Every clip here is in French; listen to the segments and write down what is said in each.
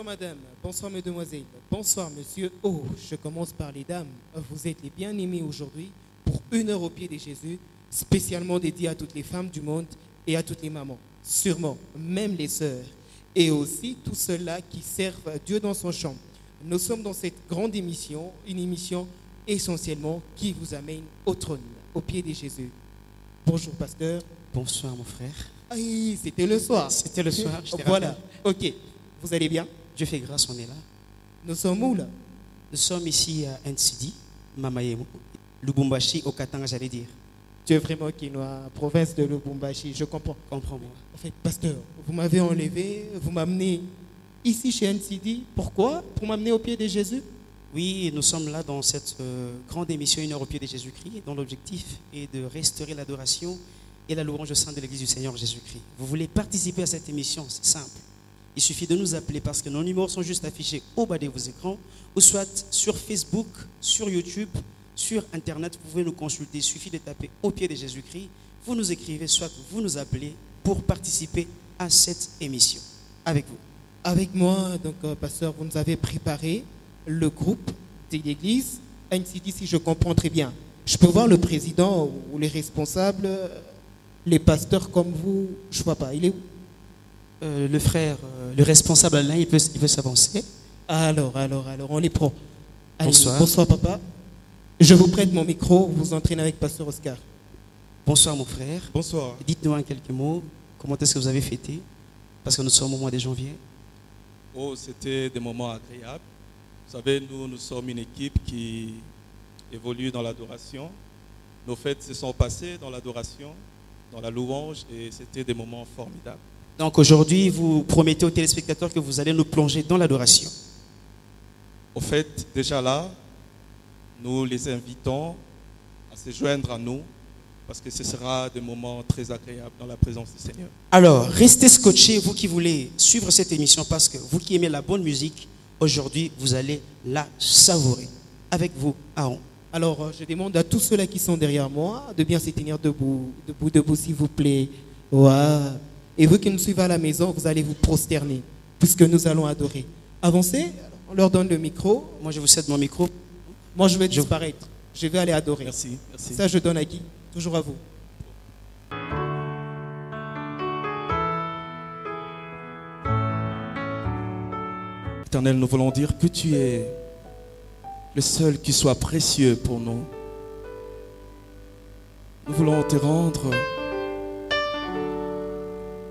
madame, bonsoir mesdemoiselles, bonsoir monsieur. Oh, je commence par les dames. Vous êtes les bien-aimés aujourd'hui pour 1 heure au pied de Jésus, spécialement dédié à toutes les femmes du monde et à toutes les mamans, sûrement, même les sœurs, et aussi tous ceux-là qui servent Dieu dans son champ. Nous sommes dans cette grande émission, une émission essentiellement qui vous amène au trône, au pied de Jésus. Bonjour pasteur. Bonsoir mon frère. Oui, c'était le soir. C'était le soir, je te Voilà, rappelle. ok. Vous allez bien? Dieu fait grâce, on est là. Nous sommes où là? Nous sommes ici à Nsidi, Mamayemo, Lubumbashi, au Katanga, j'allais dire. Tu es vraiment quinois, province de Lubumbashi, je comprends. Comprends-moi. En fait, pasteur, vous m'avez enlevé, vous m'amenez ici chez NCD. Pourquoi? Pour m'amener au pied de Jésus? Oui, nous sommes là dans cette grande émission 1 heure au pied de Jésus-Christ, dont l'objectif est de restaurer l'adoration et la louange au sein de l'Église du Seigneur Jésus-Christ. Vous voulez participer à cette émission? C'est simple. Il suffit de nous appeler parce que nos numéros sont juste affichés au bas de vos écrans, ou soit sur Facebook, sur YouTube, sur Internet. Vous pouvez nous consulter. Il suffit de taper au pied de Jésus-Christ. Vous nous écrivez, soit vous nous appelez pour participer à cette émission. Avec vous. Avec moi, donc, pasteur, vous nous avez préparé le groupe de l'Église NCD, si je comprends très bien. Je peux voir le président ou les responsables, les pasteurs comme vous, je ne vois pas. Il est où? Le frère, le responsable Alain, il peut s'avancer. Alors, on les prend. Allez, Bonsoir. Bonsoir, papa. Je vous prête mon micro, vous entraînez avec pasteur Oscar. Bonsoir mon frère. Bonsoir. Dites-nous en quelques mots, comment est-ce que vous avez fêté? Parce que nous sommes au mois de janvier. Oh, c'était des moments agréables. Vous savez, nous sommes une équipe qui évolue dans l'adoration. Nos fêtes se sont passées dans l'adoration, dans la louange, et c'était des moments formidables. Donc aujourd'hui, vous promettez aux téléspectateurs que vous allez nous plonger dans l'adoration. Au fait, déjà là, nous les invitons à se joindre à nous parce que ce sera des moments très agréables dans la présence du Seigneur. Alors, restez scotchés, vous qui voulez suivre cette émission, parce que vous qui aimez la bonne musique, aujourd'hui, vous allez la savourer. Avec vous, Aaron. Alors, je demande à tous ceux-là qui sont derrière moi de bien se tenir debout, s'il vous plaît. Ouais. Et vous qui nous suivez à la maison, vous allez vous prosterner, puisque nous allons adorer. Avancez, on leur donne le micro. Moi, je vous cède mon micro. Moi, je vais disparaître. Je vais aller adorer. Merci. Ça, je donne à Guy. Toujours à vous. Éternel, nous voulons dire que tu es le seul qui soit précieux pour nous. Nous voulons te rendre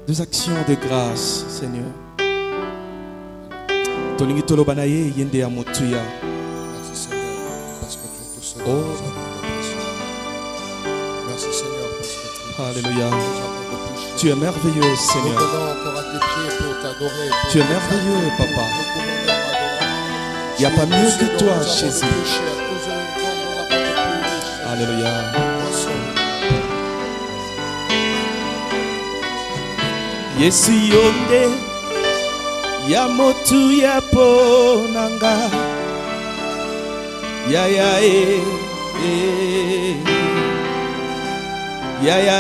des actions de grâce, Seigneur. Tolingi tolobanaye yende ya motuya. Merci Seigneur, parce que tu es tout seul. Oh. Nous avons le péché. Merci Seigneur, parce que tu Alléluia. nous avons le péché. Tu es merveilleux, Nous Seigneur. venons encore à tes pieds pour t'adorer. pour Tu es te merveilleux, t'adorer. Papa. Nous pouvons même adorer. Il n'y a pas Tu es mieux tout que seul, toi, nous avons Jésus. le péché. À cause de nous, nous avons le péché. Alléluia. Merci. Yesu yonde ya motu ya ponanga ya ya ya ya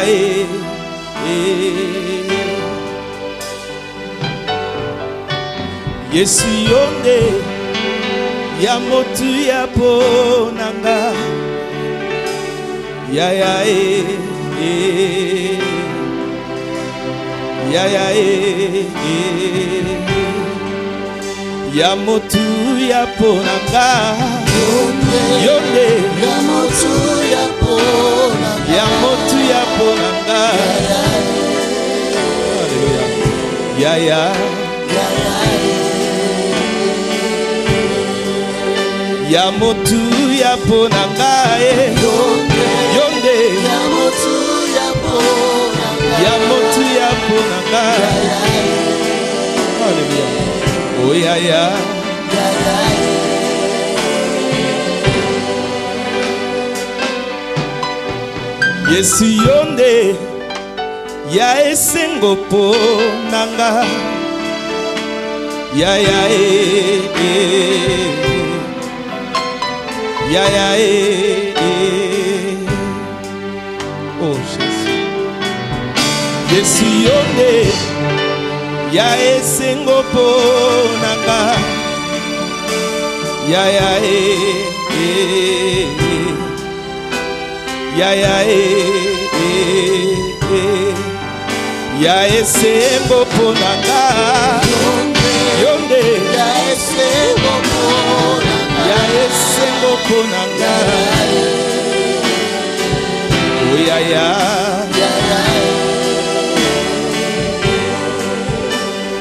Yesu yonde ya motu ya ponanga ya ya ya ya ya motu ya ponanga yonde Ya motu ya ponanga. ya motu ya ponanga Alléluia ya ya ya motu ya ponanga yonde Ya motu ya ponanga. ya motu ya ponanga Alléluia oh ya ya Yesu yonde ya esengo ponanga ya ya oh Jésus Yesu yonde ya esengo ponanga ya ya ya ya ya esengo ponanga yonde ya esengo ponanga ya esengo ponanga oh ya ya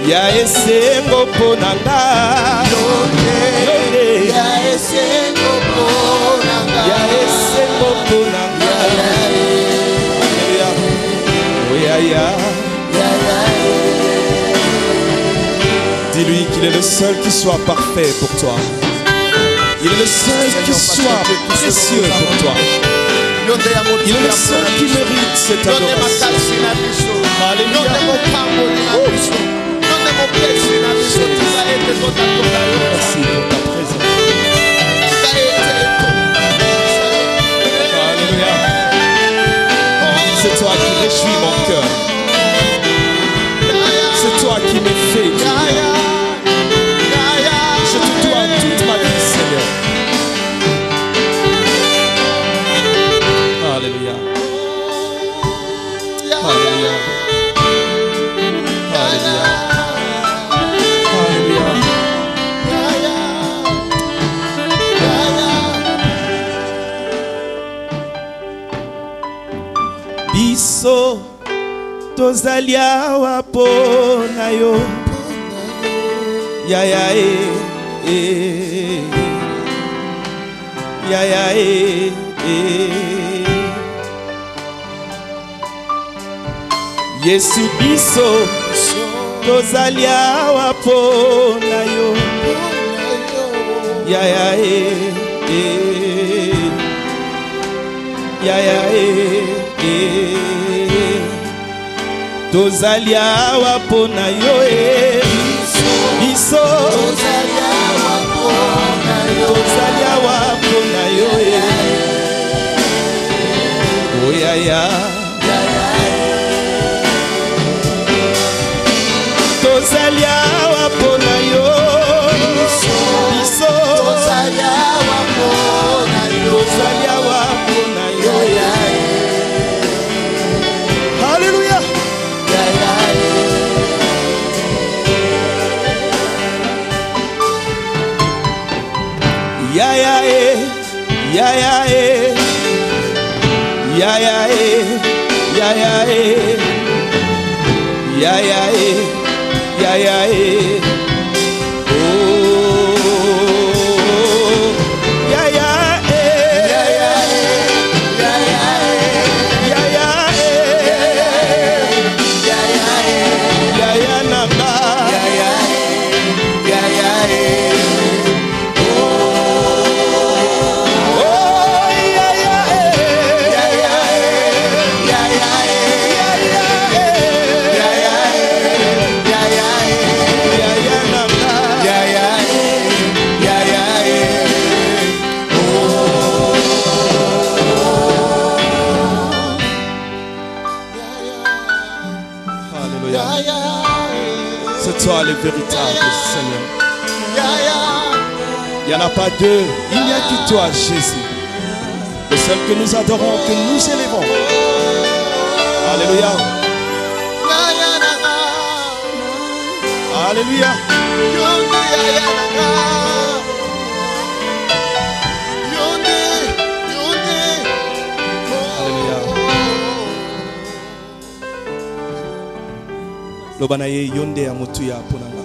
ya esengo ponanga yonde ya esengo ponanga ya esengo ponanga oh ya ya dis-lui qu'il est le seul qui soit parfait pour toi. Il est le seul qui soit précieux pour toi. Il est le seul qui mérite cette adoration. Alléluia. Merci pour ta présence. Alléluia. C'est toi qui réjouis mon cœur. C'est toi qui me fais du bien. Je te dois toute ma vie, Seigneur. Alléluia. Alléluia. Alléluia. Alléluia. Biso tozali awa pona yo ya ya ya ya Yesu biso tozali awa pona yo ya ya ya ya tozali awa pona yo biso tozali awa pona yo oh ya ya tozali awa pona yo biso tozali awa pona yo Alléluia. Ya ya ya ya ya ya ya ya ya ya ya ya oh ya ya ya ya ya ya ya namba ya ya ya ya C'est toi le véritable Seigneur. Il n'y en a pas deux. Il n'y a que toi, Jésus. Le seul que nous adorons, que nous élevons. Alléluia. Alléluia. Lobanaye yonde ya motu ya ponanga.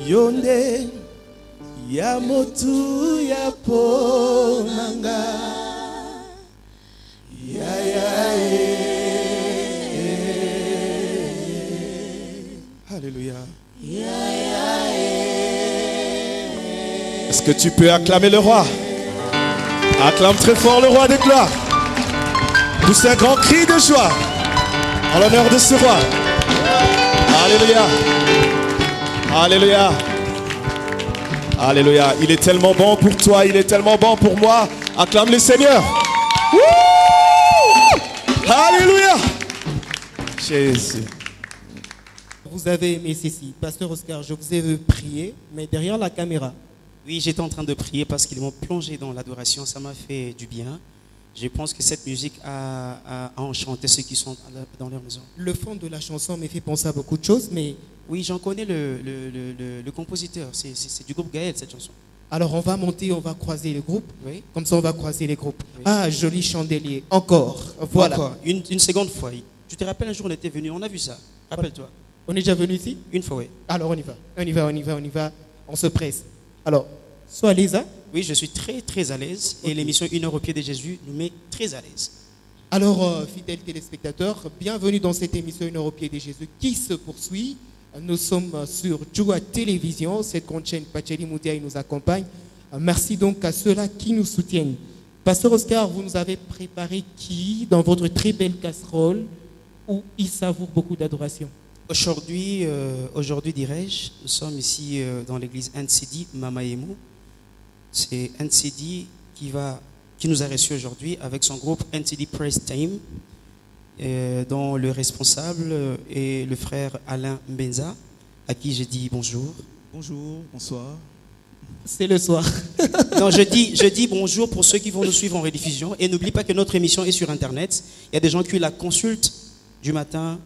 Yonde ya motu ya ponanga. Ya ya Alléluia. Est-ce que tu peux acclamer le roi? Acclame très fort le roi des gloires. Pousse un grand cri de joie en l'honneur de ce roi. Alléluia. Alléluia. Alléluia. Il est tellement bon pour toi, il est tellement bon pour moi. Acclame le Seigneur. Wouh! Alléluia. Jésus. vous avez aimé ceci. Pasteur Oscar, je vous ai vu prier, mais derrière la caméra. Oui, j'étais en train de prier parce qu'ils m'ont plongé dans l'adoration. Ça m'a fait du bien. Je pense que cette musique a enchanté ceux qui sont dans leur maison. Le fond de la chanson me fait penser à beaucoup de choses, mais Oui, j'en connais le compositeur. C'est du groupe Gaël, cette chanson. alors on va monter, on va croiser les groupes. Oui. Comme ça, on va croiser les groupes. Oui. Ah, joli chandelier. Encore. Voilà. Encore, une seconde fois. Tu te rappelles un jour, on était venu, on a vu ça. Rappelle-toi. On est déjà venu ici? Une fois, oui. Alors on y va. On y va, on y va, on y va. On se presse. Alors, sois à l'aise, hein? Oui, je suis très, très à l'aise. Et l'émission 1 heure au pied de Jésus nous met très à l'aise. Alors, fidèles téléspectateurs, bienvenue dans cette émission 1 heure au pied de Jésus qui se poursuit. Nous sommes sur Joua Télévision, cette grande chaîne Pacheli Moudiaï nous accompagne. Merci donc à ceux-là qui nous soutiennent. Pasteur Oscar, vous nous avez préparé qui dans votre très belle casserole où il savoure beaucoup d'adoration? Aujourd'hui, dirais-je, nous sommes ici dans l'église NCD Mamaemu. C'est NCD qui nous a reçus aujourd'hui avec son groupe NCD Praise Team, dont le responsable est le frère Alain Mbenza, à qui je dis bonjour. Bonjour, bonsoir. C'est le soir. Non, je dis bonjour pour ceux qui vont nous suivre en rediffusion. Et n'oublie pas que notre émission est sur Internet. Il y a des gens qui la consultent du matin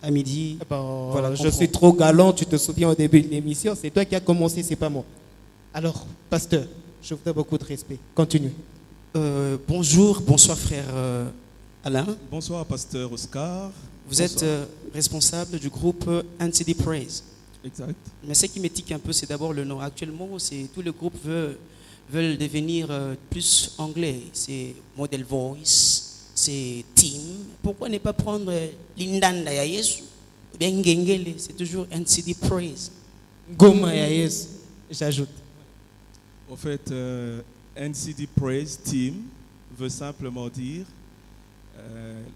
à midi. Voilà, je suis trop galant, tu te souviens au début de l'émission, c'est toi qui as commencé, c'est pas moi. Alors, pasteur, je vous donne beaucoup de respect. Continue. Bonsoir frère Alain. Bonsoir, pasteur Oscar. Vous êtes responsable du groupe NCD Praise. Exact. Mais ce qui m'étique un peu, c'est d'abord le nom. Actuellement, tous les groupes veulent devenir plus anglais. C'est Model Voice, c'est Team. Pourquoi ne pas prendre Lindanda ya Yesu? Bien Ngengele, c'est toujours NCD Praise. Goma ya Yesu, j'ajoute. En fait, NCD Praise Team veut simplement dire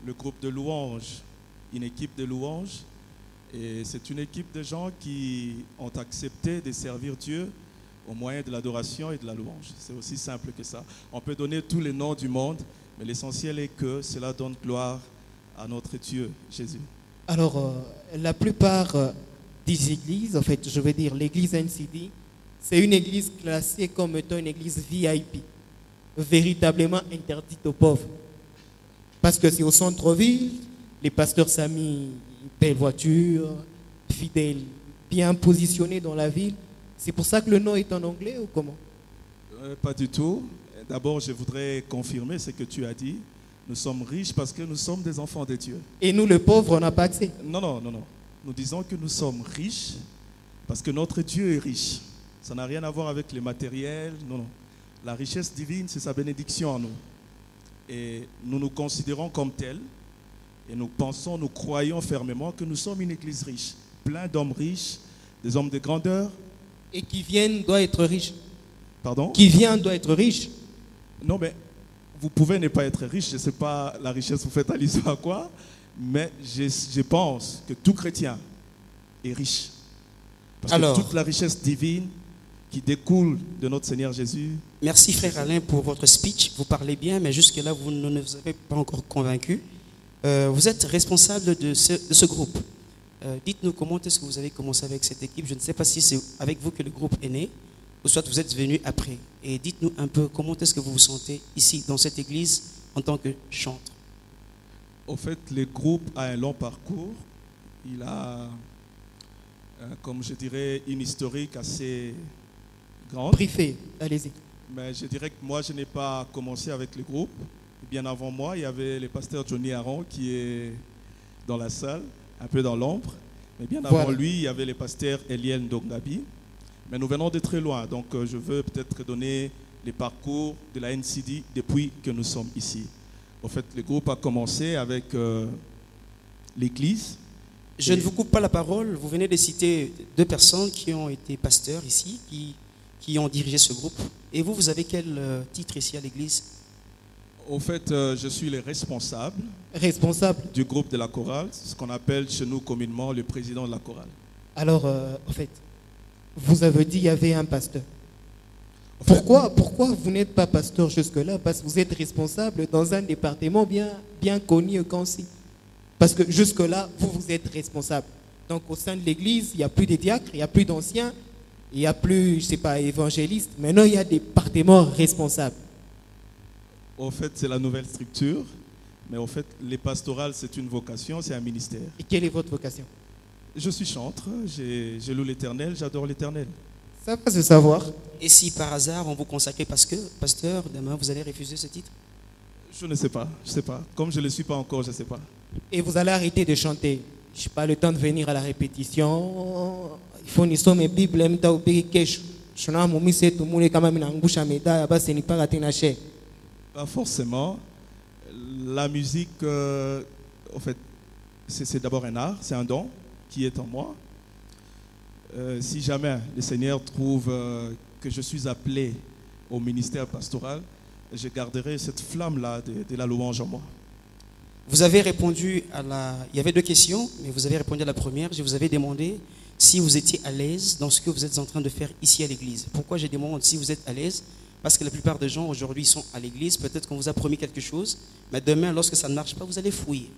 le groupe de louanges, une équipe de louanges. Et c'est une équipe de gens qui ont accepté de servir Dieu au moyen de l'adoration et de la louange. C'est aussi simple que ça. On peut donner tous les noms du monde, mais l'essentiel est que cela donne gloire à notre Dieu, Jésus. Alors, la plupart des églises, en fait, je veux dire l'église NCD, c'est une église classée comme étant une église VIP, véritablement interdite aux pauvres. Parce que c'est au centre-ville, les pasteurs s'ont mis belle voiture, fidèles, bien positionnés dans la ville. C'est pour ça que le nom est en anglais ou comment? Pas du tout. D'abord, je voudrais confirmer ce que tu as dit. Nous sommes riches parce que nous sommes des enfants de Dieu. Et nous, les pauvres, on n'a pas accès. Non. Nous disons que nous sommes riches parce que notre Dieu est riche. Ça n'a rien à voir avec les matériels. Non. La richesse divine, c'est sa bénédiction en nous. Et nous nous considérons comme tels. Et nous pensons, nous croyons fermement que nous sommes une église riche. Plein d'hommes riches, des hommes de grandeur. Et qui viennent doit être riche. Pardon? Qui vient doit être riche. Non, mais vous pouvez ne pas être riche. Je ne sais pas la richesse, vous faites allusion à quoi. Mais je pense que tout chrétien est riche. Parce que toute la richesse divine qui découle de notre Seigneur Jésus. Merci frère Alain pour votre speech. Vous parlez bien, mais jusque-là, vous ne nous avez pas encore convaincus. Vous êtes responsable de ce groupe. Dites-nous comment est-ce que vous avez commencé avec cette équipe. Je ne sais pas si c'est avec vous que le groupe est né, ou soit vous êtes venu après. Et dites-nous un peu comment est-ce que vous vous sentez ici, dans cette église, en tant que chantre. Au fait, le groupe a un long parcours. Il a, comme je dirais, une historique assez grande. Briefé, allez-y. Mais je dirais que moi, je n'ai pas commencé avec le groupe. Bien avant moi, il y avait le pasteur Johnny Aron qui est dans la salle, un peu dans l'ombre. Mais bien avant lui, il y avait le pasteur Eliel Ndongabi. Mais nous venons de très loin, donc je veux peut-être donner les parcours de la NCD depuis que nous sommes ici. En fait, le groupe a commencé avec l'église. Je ne vous coupe pas la parole. Vous venez de citer 2 personnes qui ont été pasteurs ici, qui ont dirigé ce groupe. Et vous avez quel titre ici à l'église? Au fait, je suis le responsable du groupe de la chorale, ce qu'on appelle chez nous communément le président de la chorale. Alors, en fait, vous avez dit qu'il y avait un pasteur. Pourquoi vous n'êtes pas pasteur jusque-là? Parce que vous êtes responsable dans un département bien connu comme si. Parce que jusque-là, vous êtes responsable. Donc au sein de l'église, il n'y a plus de diacres, il n'y a plus d'anciens, il n'y a plus, je sais pas, évangélistes. Maintenant, il y a des départements responsables. Au fait, c'est la nouvelle structure, mais au fait, les pastorales, c'est une vocation, c'est un ministère. Et quelle est votre vocation? Je suis chantre, je loue l'Éternel, j'adore l'Éternel. Ça va se savoir. Et si par hasard on vous consacrait parce que, pasteur, demain vous allez refuser ce titre? Je ne sais pas, je ne sais pas. Comme je ne le suis pas encore, je ne sais pas. Et vous allez arrêter de chanter. Je n'ai pas le temps de venir à la répétition. Il faut nous sommes Bible, Pas forcément. La musique, en fait, c'est d'abord un art, c'est un don qui est en moi. Si jamais le Seigneur trouve que je suis appelé au ministère pastoral, je garderai cette flamme-là de la louange en moi. Vous avez répondu à la... Il y avait deux questions, mais vous avez répondu à la première. Je vous avais demandé si vous étiez à l'aise dans ce que vous êtes en train de faire ici à l'église. Pourquoi je demande si vous êtes à l'aise? Parce que la plupart des gens aujourd'hui sont à l'église. Peut-être qu'on vous a promis quelque chose, mais demain, lorsque ça ne marche pas, vous allez fouiller.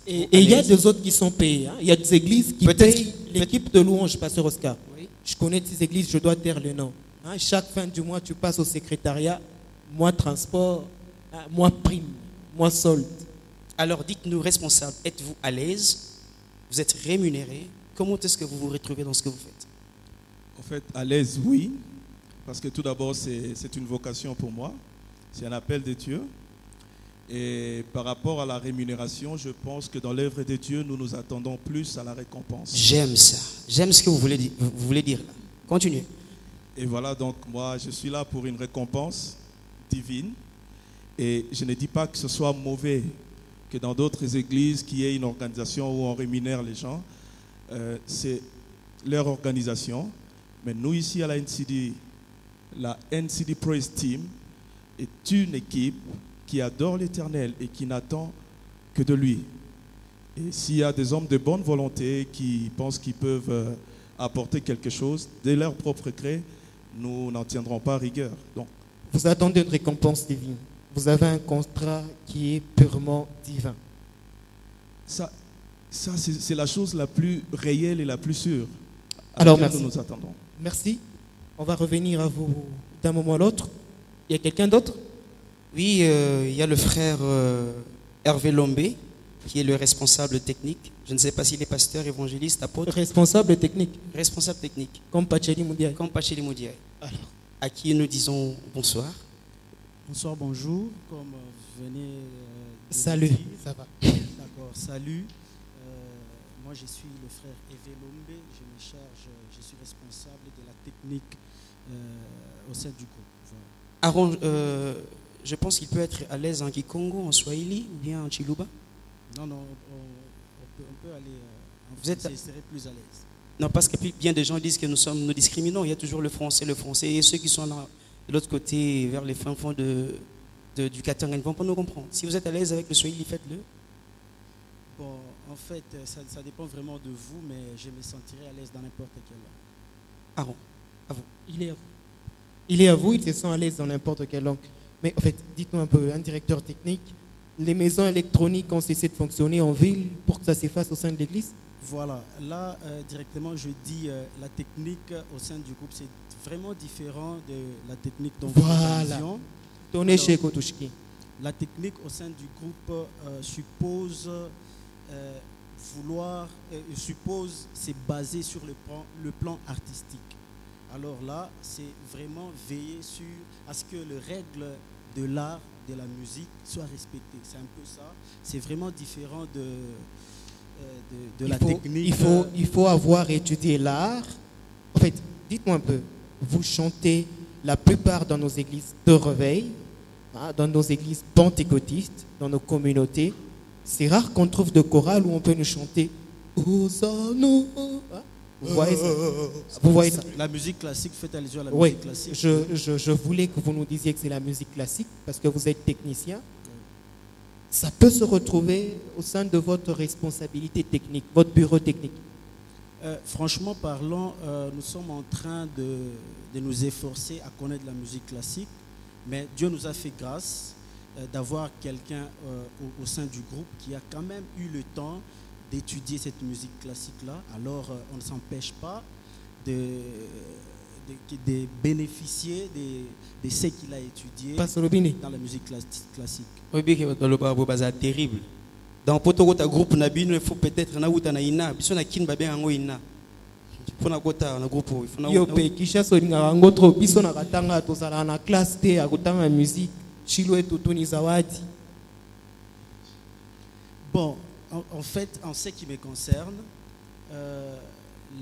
Et il y a des autres qui sont payés. Hein. Il y a des églises qui payent l'équipe de louange, pasteur Oscar. Oui. Je connais des églises, je dois taire le nom. Hein. Chaque fin du mois, tu passes au secrétariat, moi transport, hein, moi prime, moi solde. Alors dites-nous, responsable, êtes-vous à l'aise? Vous êtes rémunéré? Comment est-ce que vous vous retrouvez dans ce que vous faites? En fait, à l'aise, oui. Parce que tout d'abord, c'est une vocation pour moi. C'est un appel de Dieu. Et par rapport à la rémunération, je pense que dans l'œuvre de Dieu, nous nous attendons plus à la récompense. J'aime ça. J'aime ce que vous voulez dire là. Continuez. Et voilà, donc moi, je suis là pour une récompense divine. Et je ne dis pas que ce soit mauvais que dans d'autres églises, qu'il y ait une organisation où on rémunère les gens. C'est leur organisation. Mais nous, ici à la NCD Praise Team est une équipe qui adore l'Éternel et qui n'attend que de lui. Et s'il y a des hommes de bonne volonté qui pensent qu'ils peuvent apporter quelque chose de leur propre gré, nous n'en tiendrons pas rigueur. Donc, vous attendez une récompense divine. Vous avez un contrat qui est purement divin. Ça c'est la chose la plus réelle et la plus sûre. Alors, merci. Nous nous attendons. Merci. On va revenir à vous d'un moment à l'autre. Il y a quelqu'un d'autre? Oui, il y a le frère Hervé Lombé, qui est le responsable technique. Je ne sais pas s'il est pasteur, évangéliste, apôtre. Responsable technique. Responsable technique. Comme Pacheli Moudiaï. Comme Pacheli Moudiaï. À qui nous disons bonsoir. Bonsoir, bonjour. Comme vous venez salut, dire. ça va. D'accord, salut. Moi, je suis le frère Hervé Lombé. Je me charge, je suis responsable de la technique au sein du groupe. Voilà. Je pense qu'il peut être à l'aise en Kikongo, en Swahili ou bien en Chiluba. Non, on peut aller en Vous français, je serai plus à l'aise. Non, parce que bien des gens disent que nous discriminons. Il y a toujours le français. Et ceux qui sont là, de l'autre côté, vers les fins fonds du Katanga, ils ne vont pas nous comprendre. Si vous êtes à l'aise avec le Swahili, faites-le. Bon, en fait, ça dépend vraiment de vous, mais je me sentirai à l'aise dans n'importe quelle langue. Aaron, à vous. Il est à vous. Il est à vous, il se sent à l'aise dans n'importe quelle langue. Mais en fait, dites-nous un peu, un directeur technique, les maisons électroniques ont cessé de fonctionner en ville pour que ça s'efface au sein de l'église? Voilà, là directement je dis la technique au sein du groupe c'est vraiment différent de la technique dont voilà. Alors, la technique au sein du groupe suppose suppose c'est basé sur le plan artistique. Alors là, c'est vraiment veiller à ce que les règles de l'art, de la musique soient respectées. C'est un peu ça. C'est vraiment différent de la technique. Il faut avoir étudié l'art. En fait, dites-moi un peu, vous chantez la plupart dans nos églises de réveil, hein, dans nos églises pentecôtistes, dans nos communautés. C'est rare qu'on trouve de chorales où on peut nous chanter Hosanna. Hein? Vous voyez ça? La musique classique, faites allusion à la oui, musique classique. Je voulais que vous nous disiez que c'est la musique classique parce que vous êtes technicien. Ça peut se retrouver au sein de votre responsabilité technique, votre bureau technique. Franchement parlant, nous sommes en train de nous efforcer à connaître la musique classique, mais Dieu nous a fait grâce d'avoir quelqu'un au sein du groupe qui a quand même eu le temps d'étudier cette musique classique-là, alors on ne s'empêche pas de bénéficier de ce qu'il a étudié Pastor Robini. dans la musique classique. Oui, bien que c'est terrible. Dans le groupe Nabino, il faut peut-être na uta na ina, biso na kin babé ngo ina. Il faut na kota na groupe, il faut na Yo pe Kinshasa olinga ngo trop biso na katanga tozala na classe te ya kotanga musique chilo etutuni zawadi. Bon, en fait, en ce qui me concerne,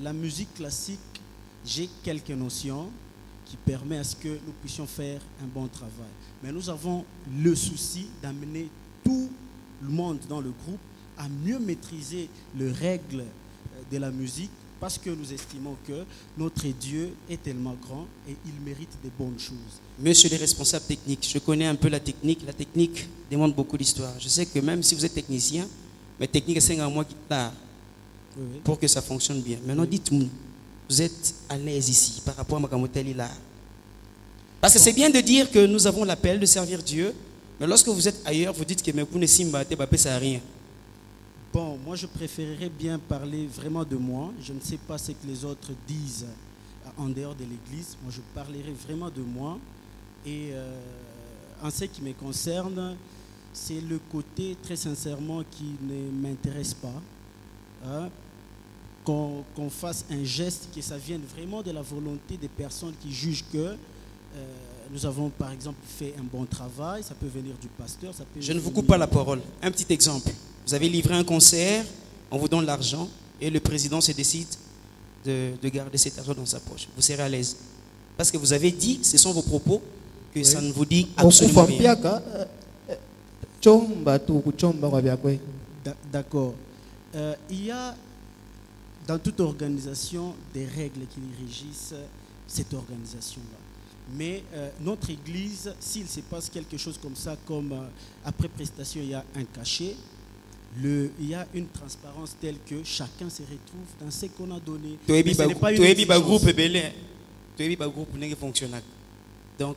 la musique classique, j'ai quelques notions qui permettent à ce que nous puissions faire un bon travail. Mais nous avons le souci d'amener tout le monde dans le groupe à mieux maîtriser les règles de la musique parce que nous estimons que notre Dieu est tellement grand et il mérite de bonnes choses. Monsieur les responsables techniques, je connais un peu la technique. La technique demande beaucoup d'histoire. Je sais que même si vous êtes technicien, mais technique c'est un mois qui tard pour que ça fonctionne bien. Maintenant, dites-moi, vous êtes à l'aise ici par rapport à Makamotel là. Parce que c'est bien de dire que nous avons l'appel de servir Dieu, mais lorsque vous êtes ailleurs, vous dites que Mekune Simba ça n'a rien. Bon, moi je préférerais bien parler vraiment de moi. Je ne sais pas ce que les autres disent en dehors de l'église. Moi je parlerai vraiment de moi. Et en ce qui me concerne, c'est le côté très sincèrement qui ne m'intéresse pas. Hein? Qu'on fasse un geste, que ça vienne vraiment de la volonté des personnes qui jugent que nous avons par exemple fait un bon travail. Ça peut venir du pasteur. Ça peut Je ne vous coupe pas la parole. Un petit exemple. Vous avez livré un concert, on vous donne l'argent et le président se décide de garder cet argent dans sa poche. Vous serez à l'aise. Parce que vous avez dit, ce sont vos propos, que ça ne vous dit absolument rien. D'accord. Il y a dans toute organisation des règles qui régissent cette organisation-là. Mais notre église, s'il se passe quelque chose comme ça, comme après prestation, il y a un cachet, il y a une transparence telle que chacun se retrouve dans ce qu'on a donné. Mais ce n'est pas une exigence. Donc,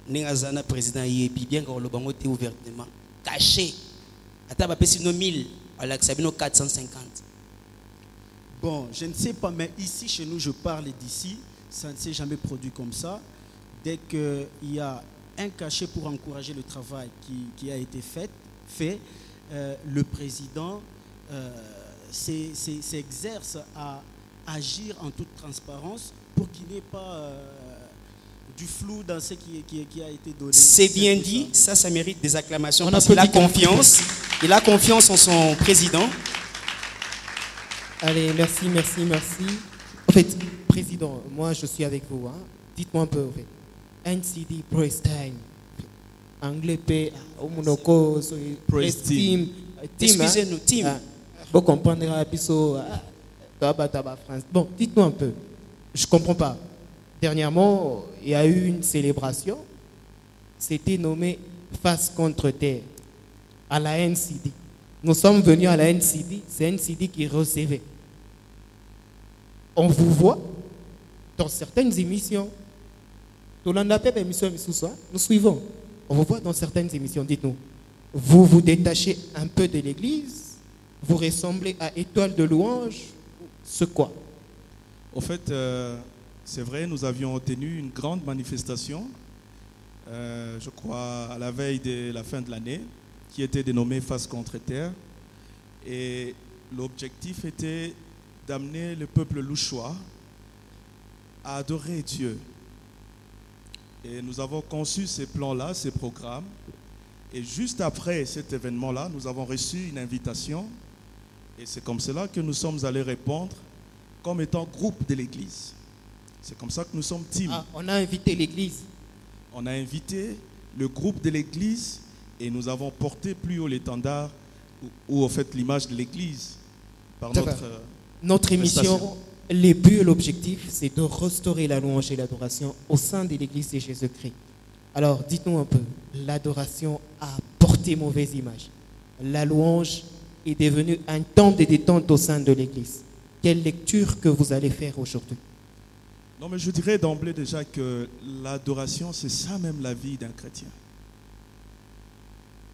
Ningazana président Yebi bien que le bango était ouvertement caché. Attends, pas si 1000, alors que ça 450. Bon, je ne sais pas, mais ici chez nous, je parle d'ici, ça ne s'est jamais produit comme ça. Dès qu'il y a un cachet pour encourager le travail qui a été fait, le président s'exerce à agir en toute transparence pour qu'il n'y ait pas du flou dans ce qui a été donné. C'est bien dit, ça mérite des acclamations parce qu'il a confiance. Il a confiance en son président. Allez, merci. En fait, président, moi je suis avec vous. Hein. Dites-moi un peu, en fait. NCD Praise Time. Anglais, P, Omunoko, Praise Team. Excusez-nous, team. Vous comprendrez, France. Bon, dites-nous un peu. Je ne comprends pas. Dernièrement, il y a eu une célébration. C'était nommé Face contre Terre à la NCD. Nous sommes venus à la NCD. C'est NCD qui recevait. On vous voit dans certaines émissions. Nous suivons. On vous voit dans certaines émissions. Dites-nous, vous vous détachez un peu de l'église? Vous ressemblez à Étoile de Louange? C'est quoi? Au fait, c'est vrai, nous avions tenu une grande manifestation, je crois, à la veille de la fin de l'année, qui était dénommée Face contre Terre. Et l'objectif était d'amener le peuple louchois à adorer Dieu. Et nous avons conçu ces plans-là, ces programmes. Et juste après cet événement-là, nous avons reçu une invitation. Et c'est comme cela que nous sommes allés répondre comme étant groupe de l'Église. C'est comme ça que nous sommes team. Ah, on a invité l'Église. On a invité le groupe de l'Église et nous avons porté plus haut l'étendard ou en fait l'image de l'Église par notre émission. Le but et l'objectif, c'est de restaurer la louange et l'adoration au sein de l'Église de Jésus-Christ. Alors, dites-nous un peu, l'adoration a porté mauvaise image. La louange est devenue un temps de détente au sein de l'Église. Quelle lecture que vous allez faire aujourd'hui? Non, mais je dirais d'emblée déjà que l'adoration, c'est ça même la vie d'un chrétien.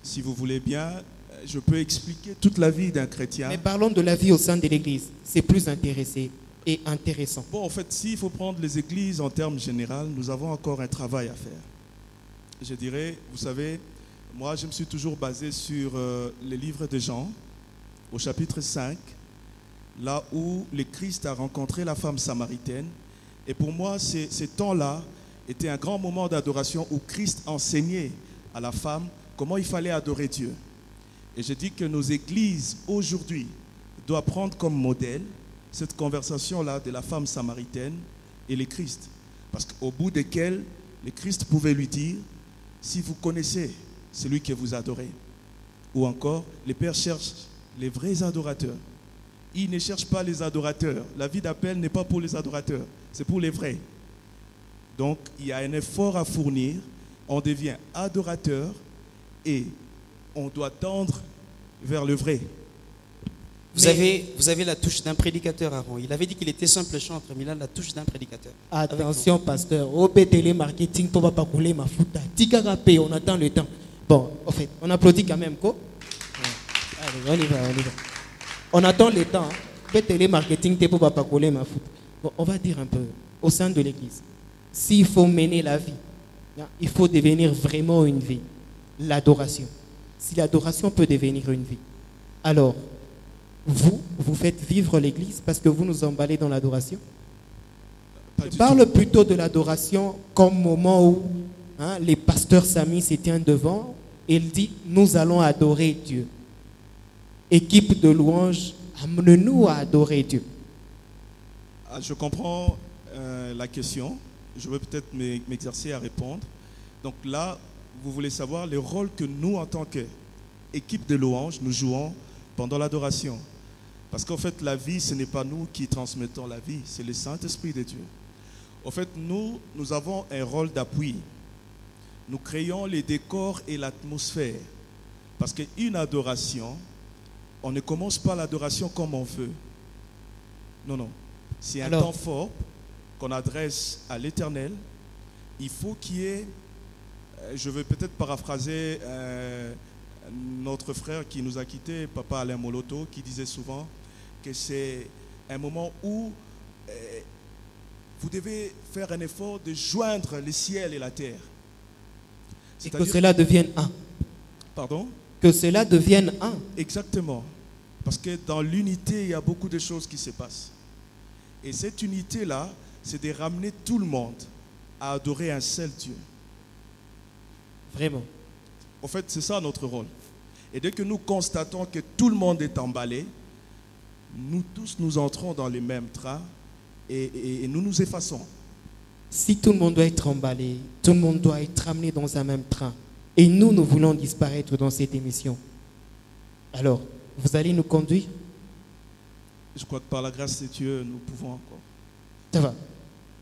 Si vous voulez bien, je peux expliquer toute la vie d'un chrétien. Mais parlons de la vie au sein de l'Église. C'est plus intéressant. Bon, en fait, s'il faut prendre les églises en termes généraux, nous avons encore un travail à faire. Je dirais, vous savez, moi, je me suis toujours basé sur les livres de Jean, au chapitre 5, là où le Christ a rencontré la femme samaritaine. Et pour moi, ces temps-là étaient un grand moment d'adoration où Christ enseignait à la femme comment il fallait adorer Dieu. Et je dis que nos églises, aujourd'hui, doivent prendre comme modèle cette conversation-là de la femme samaritaine et le Christ. Parce qu'au bout desquels, le Christ pouvait lui dire, si vous connaissez celui que vous adorez, ou encore, les pères cherchent les vrais adorateurs. Ils ne cherchent pas les adorateurs. La vie d'appel n'est pas pour les adorateurs, c'est pour les vrais. Donc, il y a un effort à fournir. On devient adorateur et on doit tendre vers le vrai. Vous avez la touche d'un prédicateur avant. Il avait dit qu'il était simple chanteur, mais il a la touche d'un prédicateur. Attention, pasteur. Au télémarketing, pour pas couler ma fouta. Tikarapé, on attend le temps. Bon, en fait, on applaudit quand même, quoi. Allez, on y va. On attend le temps. Au télémarketing, pour pas couler ma fouta. Bon, on va dire un peu, au sein de l'Église, s'il faut mener la vie, il faut devenir vraiment une vie. L'adoration. Si l'adoration peut devenir une vie, alors, vous faites vivre l'Église parce que vous nous emballez dans l'adoration. Je parle plutôt de l'adoration comme moment où les pasteurs Samy se tiennent devant et il dit, nous allons adorer Dieu. Équipe de louanges, amenez-nous à adorer Dieu. Je comprends la question. Je vais peut-être m'exercer à répondre. Donc là, vous voulez savoir le rôle que nous, en tant qu'équipe de louanges, nous jouons pendant l'adoration. Parce qu'en fait, la vie, ce n'est pas nous qui transmettons la vie, c'est le Saint-Esprit de Dieu. En fait, nous avons un rôle d'appui. Nous créons les décors et l'atmosphère. Parce qu'une adoration, on ne commence pas l'adoration comme on veut. Non. C'est un temps fort qu'on adresse à l'Éternel. Il faut qu'il y ait, je vais peut-être paraphraser notre frère qui nous a quittés, Papa Alain Moloto, qui disait souvent que c'est un moment où vous devez faire un effort de joindre le ciel et la terre. Et que cela devienne un. Pardon? Que cela devienne un. Exactement. Parce que dans l'unité, il y a beaucoup de choses qui se passent. Et cette unité-là, c'est de ramener tout le monde à adorer un seul Dieu. Vraiment. En fait, c'est ça notre rôle. Et dès que nous constatons que tout le monde est emballé, nous tous nous entrons dans les mêmes trains et nous nous effaçons. Si tout le monde doit être emballé, tout le monde doit être amené dans un même train, et nous voulons disparaître dans cette émission, alors, vous allez nous conduire? Je crois que par la grâce de Dieu, nous pouvons encore. Ça va.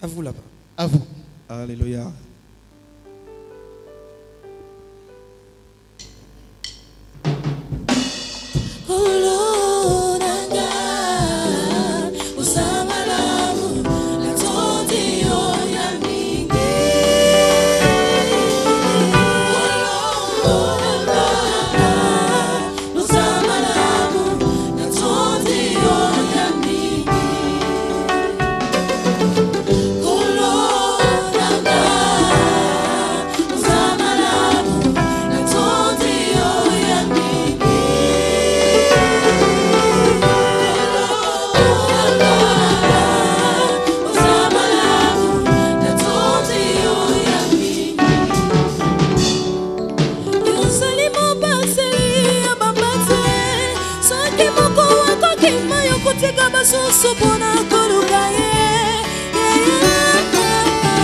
À vous là-bas. À vous. Alléluia.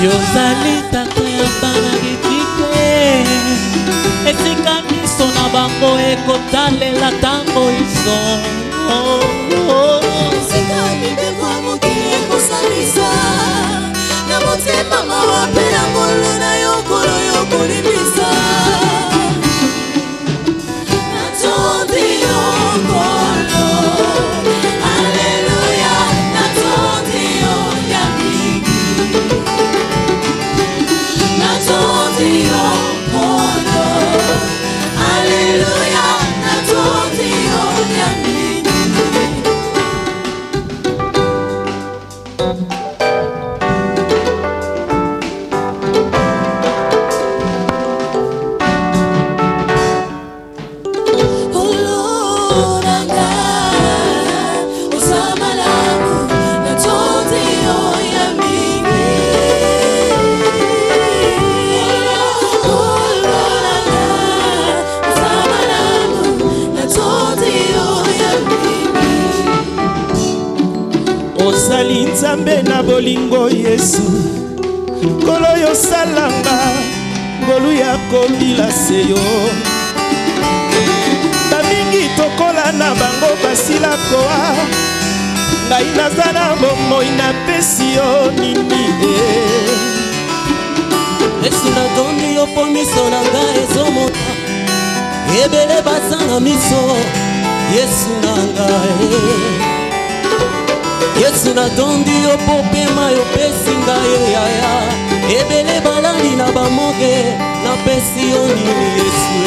Yozali tata ya bana gitike Esika miso na bango ekotalela tango iso Esika mibeko mokili ekosalisa Na motema mawape na ngolo na yokolo yokolibisa Natondi yokolo Alléluia Natondi yoyamiki Natondi yokolo Alléluia Natondi ozali nzambe na bolingo Yesu kolo yo salanga ngolu ya kobila seyo bamingi tokola na bango basila koa ngai naza na bomoi napesi yo nini Yesu natondi yo po miso na ngai ezomota ebele basanga miso Yesu na ngai Yesu natondi yo po pema yo pesi ngai yaya ebele balali na bamoge napesi yo nini Yesu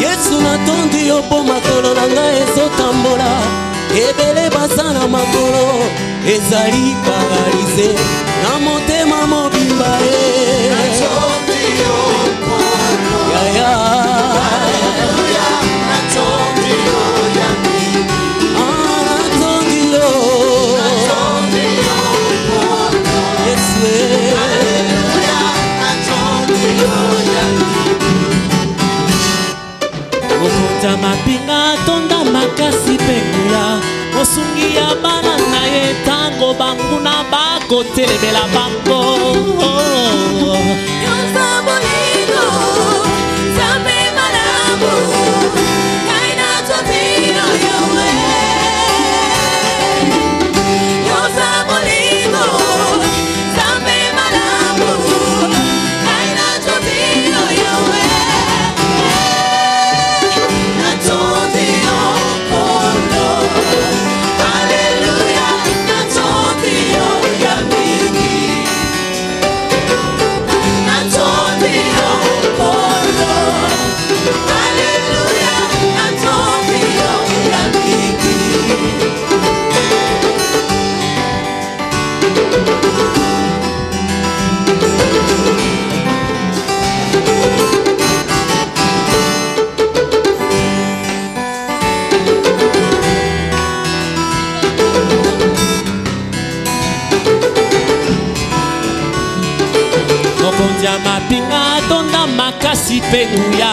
Yesu natondi yo po makolo na ngai ezotambola ebele basana makolo ezali paralize na motema mobimba natondi yo yaya natondi yo yami natondi yo Yesu natondi yo yami okonza mapinga tonda makasi penguya osungi ya bana na ye tango banguna bakotelemela bango Yoza bolingo Zambe malamu Kaina totino yowe Yoza bolingo Zambe malamu Kaina totino yowe Natotino kono Hallelujah Natotino yamiki Natotino kono Hallelujah Natotino yamiki okonza mapinga tonda makasi penguya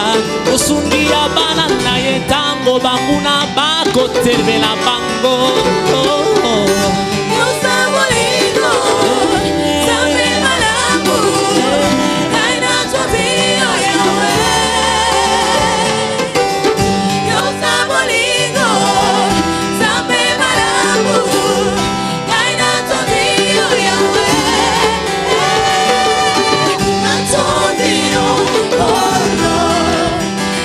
osungi ya bana na ye tango banguna bakotelemela bango Yoza bolingo Zambe malamu Kaina totino yawe Yoza bolingo Zambe malamu Kaina totino yawe Natotino kono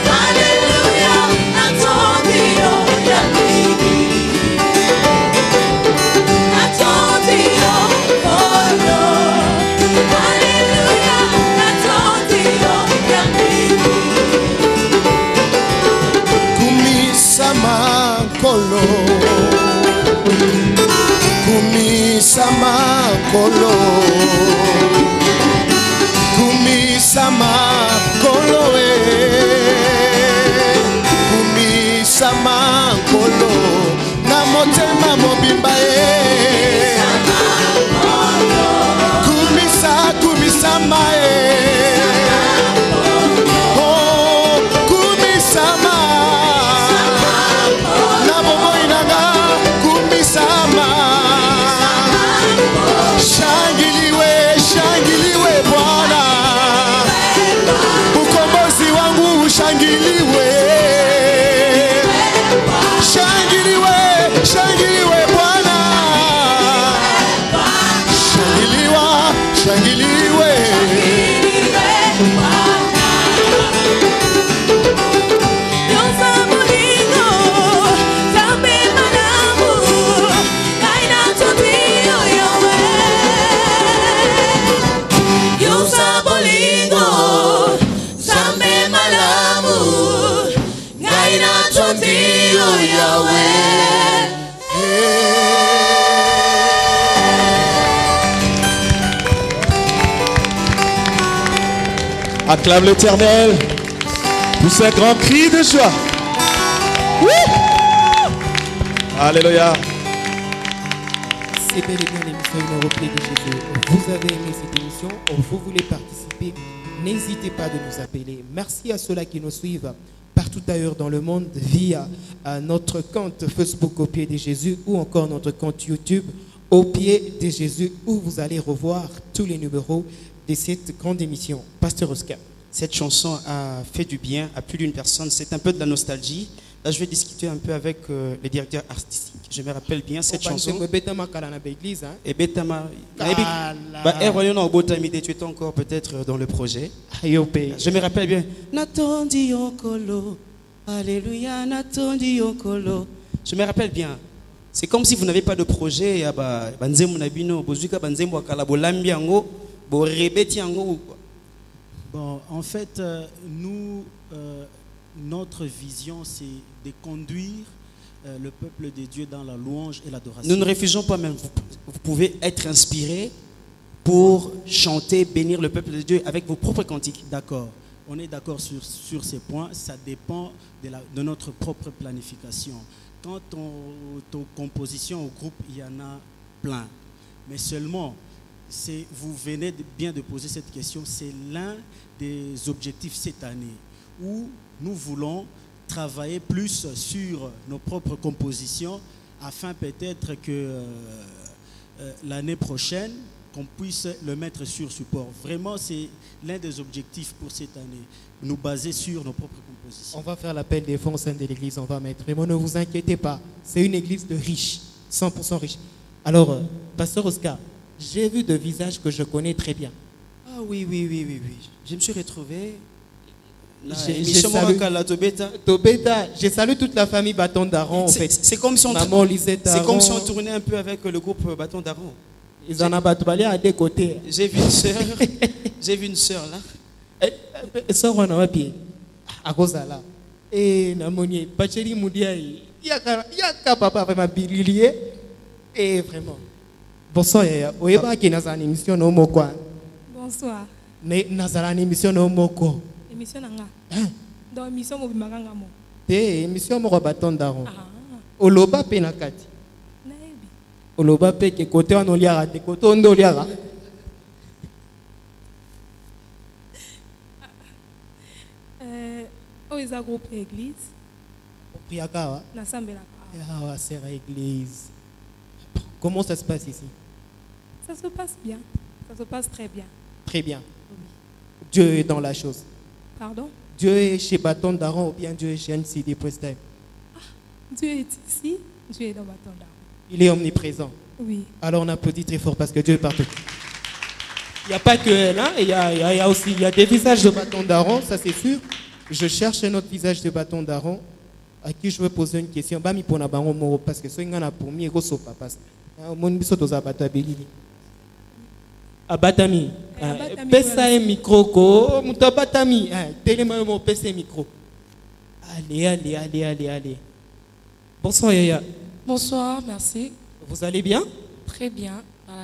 Hallelujah Natotino yamiki Natotino kono Hallelujah Natotino yamiki Kumisa makolo Kumisa makolo Kumisa makolo Kumisa makolo Na motema mobimba Kumisa kumisa mae Oh kumisa ma Na bomoi nanga kumisa ma Shangiliwe shangiliwe Bwana ukombozi wangu ushangiliwe shangiliwe shangiliwe Bwana shangiliwa shangiliwe Yoza bolingo Zambe malamu Kaina totino yowe Yoza bolingo Zambe malamu Kaina totino yowe Acclame l'Éternel pour ce grand cri de joie. Oui. Alléluia. C'est bel et bien l'émission Une heure au pied de Jésus. Vous avez aimé cette émission, vous voulez participer, n'hésitez pas de nous appeler. Merci à ceux-là qui nous suivent partout ailleurs dans le monde via notre compte Facebook Au Pied de Jésus ou encore notre compte YouTube Au Pied de Jésus où vous allez revoir tous les numéros de cette grande émission. Pasteur Oscar. Cette chanson a fait du bien à plus d'une personne. C'est un peu de la nostalgie. Là, je vais discuter un peu avec le directeur artistique. Je me rappelle bien cette chanson. Et Betama, tu étais encore peut-être dans le projet. Je me rappelle bien. Natondi Okolo, Alléluia, Natondi Okolo. Je me rappelle bien. C'est comme si vous n'avez pas de projet. Bon, en fait, nous, notre vision, c'est de conduire le peuple de Dieu dans la louange et l'adoration. Nous ne refusons pas même. Vous pouvez être inspiré pour chanter, bénir le peuple de Dieu avec vos propres cantiques. D'accord. On est d'accord sur ces points. Ça dépend de notre propre planification. Quant aux compositions, au groupe, il y en a plein. Mais seulement, vous venez bien de poser cette question, c'est l'un des objectifs cette année où nous voulons travailler plus sur nos propres compositions afin peut-être que l'année prochaine, qu'on puisse le mettre sur support. Vraiment, c'est l'un des objectifs pour cette année, nous baser sur nos propres compositions. On va faire l'appel des fonds de l'église, on va mettre. Mais ne vous inquiétez pas, c'est une église de riches, 100% riches. Alors, Pasteur Oscar, j'ai vu de visages que je connais très bien. Ah oui. Je me suis retrouvé. Je salue toute la famille Bâton d'Aaron. En fait. C'est comme si on tournait un peu avec le groupe Bâton d'Aaron. Ils en ont battu à des côtés. J'ai vu une sœur. J'ai vu une sœur là. Sœur, on a bien. À cause de là. Et Namoni, Bacheli Moudia, il y a papa vraiment bilier. Et vraiment. Bonsoir, vous avez qui dans une émission no moko. Bonsoir. Mais dans une émission no moko. Émission nanga. Dans émission mo bimaganga mo. Émission mo Bâton d'Aaron. Oloba pe na kati. Naebi. Oloba pe ke côté on oliara, de côté on oliara. Oh, ils ont groupe église. Priaka. Na sambela. Ah, c'est l'église. Comment ça se passe ici? Ça se passe bien. Ça se passe très bien. Très bien. Dieu est dans la chose. Pardon? Dieu est chez Bâton d'Aaron ou bien Dieu est chez NCD Prestime? Dieu est ici, Dieu est dans Bâton d'Aaron. Il est omniprésent. Oui. Alors on applaudit très fort parce que Dieu est partout. Il n'y a pas que elle, hein? Il y a aussi des visages de Bâton d'Aaron, ça c'est sûr. Je cherche un autre visage de Bâton d'Aaron à qui je veux poser une question. Parce que c'est un pour moi, c'est papa. Abatami. Pesa un micro ko muto abatami. Téléma mo pesa micro. Allez. Bonsoir Yaya. Bonsoir, merci. Vous allez bien? Très bien.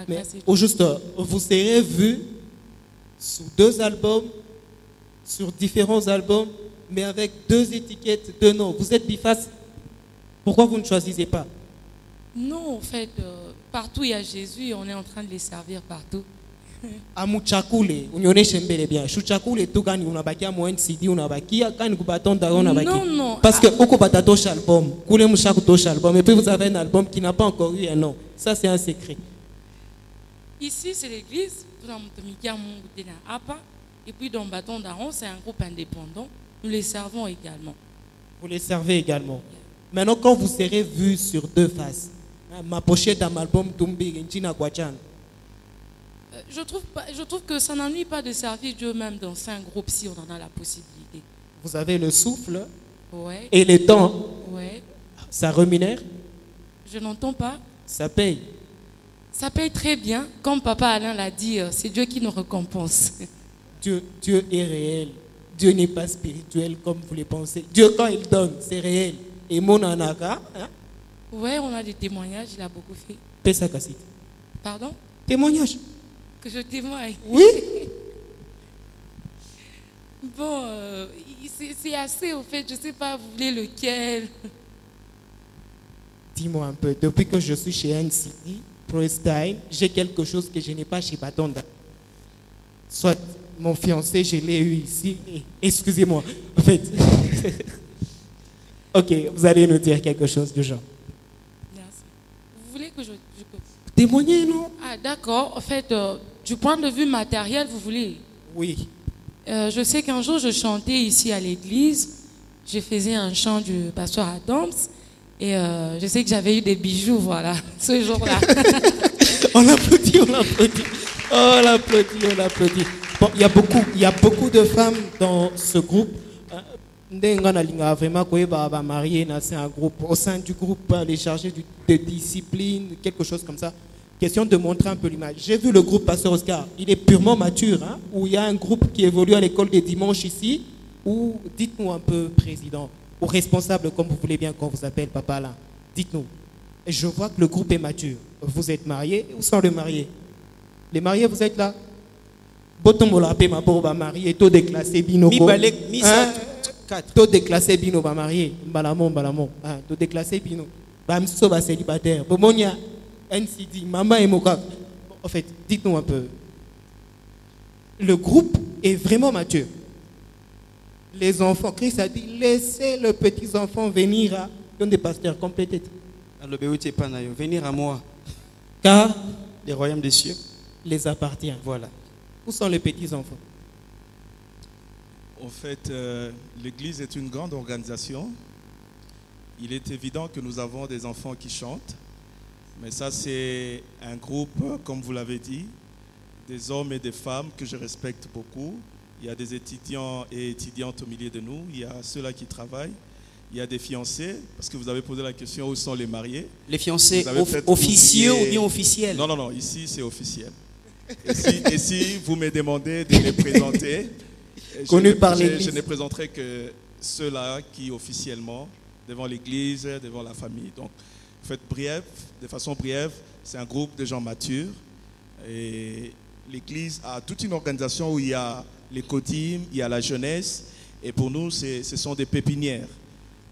Mais au juste, vous serez vu sur 2 albums, sur différents albums, mais avec 2 étiquettes, 2 noms. Vous êtes biface. Pourquoi vous ne choisissez pas? Non, en fait, partout il y a Jésus et on est en train de les servir partout. Amuchakule, unyonyeshe mbele bien. Shuchakule tu gani unabakia mo NCD unabakia kani kubaton d'Aaron unabakia. Non. Parce que uko batatosha album, kule mushaku tosha album et puis vous avez un album qui n'a pas encore eu un nom. Ça c'est un secret. Ici c'est l'église, et puis dans Bâton d'Aaron, c'est un groupe indépendant. Nous les servons également. Vous les servez également. Maintenant quand vous serez vu sur 2 faces, ma pochette d'un album Tumbi Nchina Kwachan. Je trouve que ça n'ennuie pas de servir Dieu même dans 5 groupes si on en a la possibilité. Vous avez le souffle ouais. Et les temps. Ouais. Ça rémunère? Je n'entends pas. Ça paye? Ça paye très bien. Comme Papa Alain l'a dit, c'est Dieu qui nous récompense. Dieu est réel. Dieu n'est pas spirituel comme vous le pensez. Dieu, quand il donne, c'est réel. Et mon anaka, hein? Ouais, on a des témoignages, il a beaucoup fait. Pesa Kassit. Pardon? Témoignage. Que je témoigne. Oui. Bon, c'est assez au fait, je ne sais pas, vous voulez lequel? Dis-moi un peu, depuis que je suis chez NCD, Prestime, j'ai quelque chose que je n'ai pas chez Bâton d'Aaron. Soit mon fiancé, je l'ai eu ici. Excusez-moi, en fait. Ok, vous allez nous dire quelque chose du genre. Merci. Vous voulez que je... Témoignez, non? Ah, d'accord. En fait, du point de vue matériel, vous voulez? Oui. Je sais qu'un jour, je chantais ici à l'église. Je faisais un chant du pasteur Adams. Et je sais que j'avais eu des bijoux, voilà, ce jour-là. On l'applaudit, on l'applaudit. Oh, on l'applaudit, on l'applaudit. Bon, il y a beaucoup de femmes dans ce groupe. Vraiment, marié, c'est un groupe. Au sein du groupe, les chargés de discipline, quelque chose comme ça. Question de montrer un peu l'image. J'ai vu le groupe Pasteur Oscar. Il est purement mature, hein, où il y a un groupe qui évolue à l'école des dimanches ici. Ou dites-nous un peu, président, ou responsable, comme vous voulez bien qu'on vous appelle, papa là. Dites-nous. Je vois que le groupe est mature. Vous êtes mariés ou sans le marié? Les mariés, vous êtes là? Botombola pe ma boba marié, taux déclassé bino. Taux déclassé bino ba marié, balamon. Taux déclassé bino. Bam so ba célibataire. Bomonia NCD, maman et Moka. En fait, dites-nous un peu. Le groupe est vraiment mature. Les enfants, Christ a dit, laissez les petits enfants venir à des pasteurs complétés. Venir à moi. Car les royaumes des cieux les appartient. Voilà. Où sont les petits enfants? En fait, l'Église est une grande organisation. Il est évident que nous avons des enfants qui chantent. Mais ça, c'est un groupe, comme vous l'avez dit, des hommes et des femmes que je respecte beaucoup. Il y a des étudiants et étudiantes au milieu de nous. Il y a ceux-là qui travaillent. Il y a des fiancés, parce que vous avez posé la question où sont les mariés. Les fiancés officieux ou bien officiels? Non, ici c'est officiel. Et si vous me demandez de les présenter, je ne présenterai que ceux-là qui officiellement, devant l'Église, devant la famille. Donc, de façon brève, c'est un groupe de gens matures. Et l'Église a toute une organisation où il y a les codymes, il y a la jeunesse. Et pour nous, ce sont des pépinières.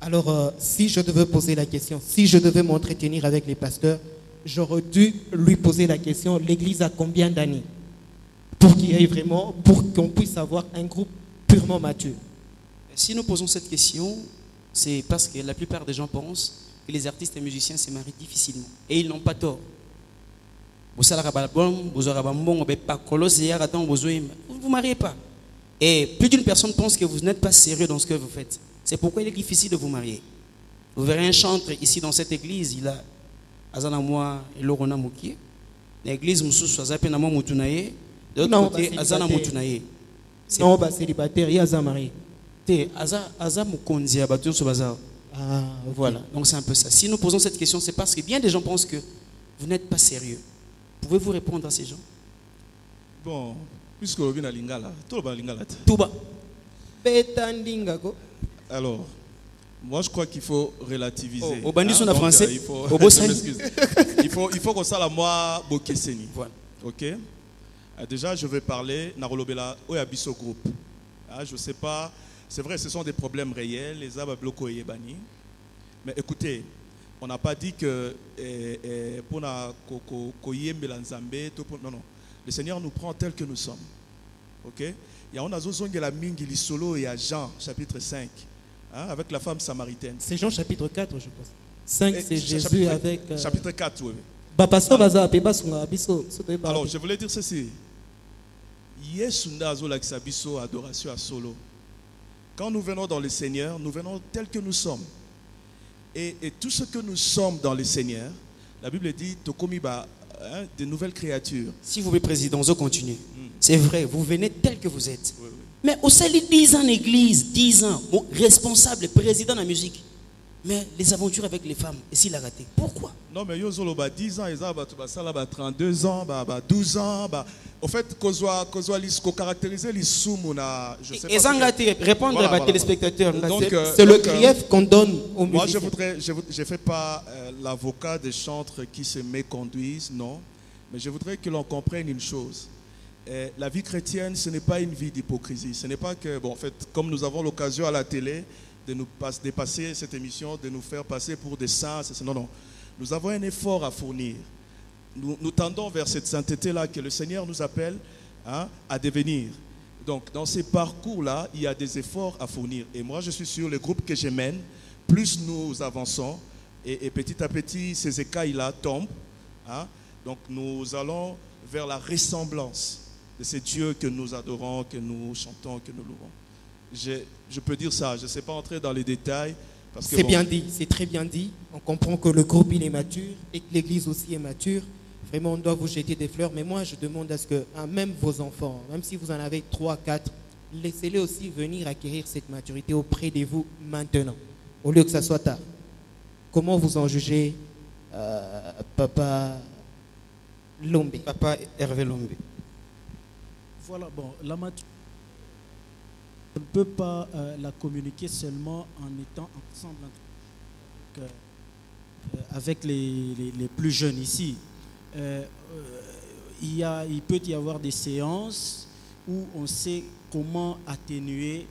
Alors, si je devais poser la question, si je devais m'entretenir avec les pasteurs, j'aurais dû lui poser la question, l'Église a combien d'années? Pour qu'il y ait vraiment, pour qu'on puisse avoir un groupe purement mature. Si nous posons cette question, c'est parce que la plupart des gens pensent que les artistes et musiciens se marient difficilement. Et ils n'ont pas tort. Vous ne vous mariez pas. Et plus d'une personne pense que vous n'êtes pas sérieux dans ce que vous faites. C'est pourquoi il est difficile de vous marier. Vous verrez un chantre ici dans cette église, il a Azana moi et Lorona Mouki. L'église Moussou Azape Namo Moutunaye. De l'autre côté, Azana Moutunaye. Non, bah célibataire, il y a Azana marié. Aza Moukondia, Batun Sobaza. Ah, voilà. Donc c'est un peu ça. Si nous posons cette question, c'est parce que bien des gens pensent que vous n'êtes pas sérieux. Pouvez-vous répondre à ces gens? Bon, puisque vous venez à Lingala, tout va Lingala. Tout va. Alors, moi je crois qu'il faut relativiser. Au bandit, on a français. Il faut qu'on s'aille à moi Bokeseni. Voilà. Ok. Déjà, je vais parler Narolobela Oyabiso Group. Je ne sais pas. C'est vrai, ce sont des problèmes réels. Les Abba Bloko et Yebani. Mais écoutez, on n'a pas dit que pour non. Le Seigneur nous prend tel que nous sommes. Ok. Il y a la mingi lisolo et à Jean chapitre 5. Avec la femme samaritaine. C'est Jean chapitre 4, je pense. 5, c'est Jésus avec... Chapitre 4, oui. Alors, je voulais dire ceci. Adoration à solo. Quand nous venons dans le Seigneur, nous venons tel que nous sommes. Et tout ce que nous sommes dans le Seigneur, la Bible dit, de nouvelles créatures. S'il vous plaît, président, on continue. C'est vrai, vous venez tel que vous êtes. Oui. Mais au sein de 10 ans en église, 10 ans, bon, responsable, président de la musique. Mais les aventures avec les femmes, et s'il a raté, pourquoi? Non, mais il y a 10 ans, il y a 32 ans, 12 ans. Au fait, qu'on caractérise les soumuna, je sais pas. Et Zangati, répondre à téléspectateurs. C'est le grief qu'on donne aux musiciens. Moi, je ne fais pas l'avocat des chantres qui se méconduisent, non. Mais je voudrais que l'on comprenne une chose. La vie chrétienne, ce n'est pas une vie d'hypocrisie. Ce n'est pas que, bon, en fait, comme nous avons l'occasion à la télé de nous dépasser cette émission, de nous faire passer pour des saints. Non. Nous avons un effort à fournir. Nous tendons vers cette sainteté-là que le Seigneur nous appelle à devenir. Donc, dans ces parcours-là, il y a des efforts à fournir. Et moi, je suis sûr, le groupe que je mène, plus nous avançons, et petit à petit, ces écailles-là tombent. Hein. Donc nous allons vers la ressemblance de ces dieux que nous adorons, que nous chantons, que nous louons. Je peux dire ça, je ne sais pas entrer dans les détails. C'est bien dit, c'est très bien dit. On comprend que le groupe il est mature et que l'église aussi est mature. Vraiment, on doit vous jeter des fleurs. Mais moi, je demande à ce que, même vos enfants, même si vous en avez 3, 4, laissez-les aussi venir acquérir cette maturité auprès de vous maintenant, au lieu que ça soit tard. Comment vous en jugez, Papa Lombe? Papa Hervé Lombe. Voilà, bon, la maturité, on ne peut pas la communiquer seulement en étant ensemble avec les plus jeunes ici. Il peut y avoir des séances où on sait comment atténuer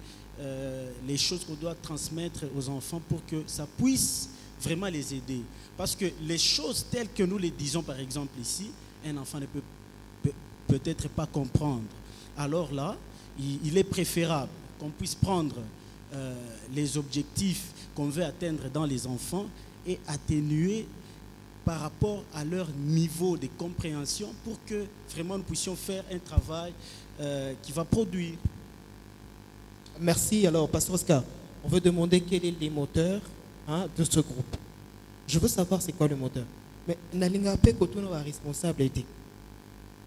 les choses qu'on doit transmettre aux enfants pour que ça puisse vraiment les aider. Parce que les choses telles que nous les disons, par exemple ici, un enfant ne peut peut-être pas comprendre. Alors là, il est préférable qu'on puisse prendre les objectifs qu'on veut atteindre dans les enfants et atténuer par rapport à leur niveau de compréhension pour que vraiment nous puissions faire un travail qui va produire. Merci. Alors, Pasteur Oscar, on veut demander quel est le moteur de ce groupe. Je veux savoir c'est quoi le moteur. Mais Nalinga Pe Kotouna va responsabilité.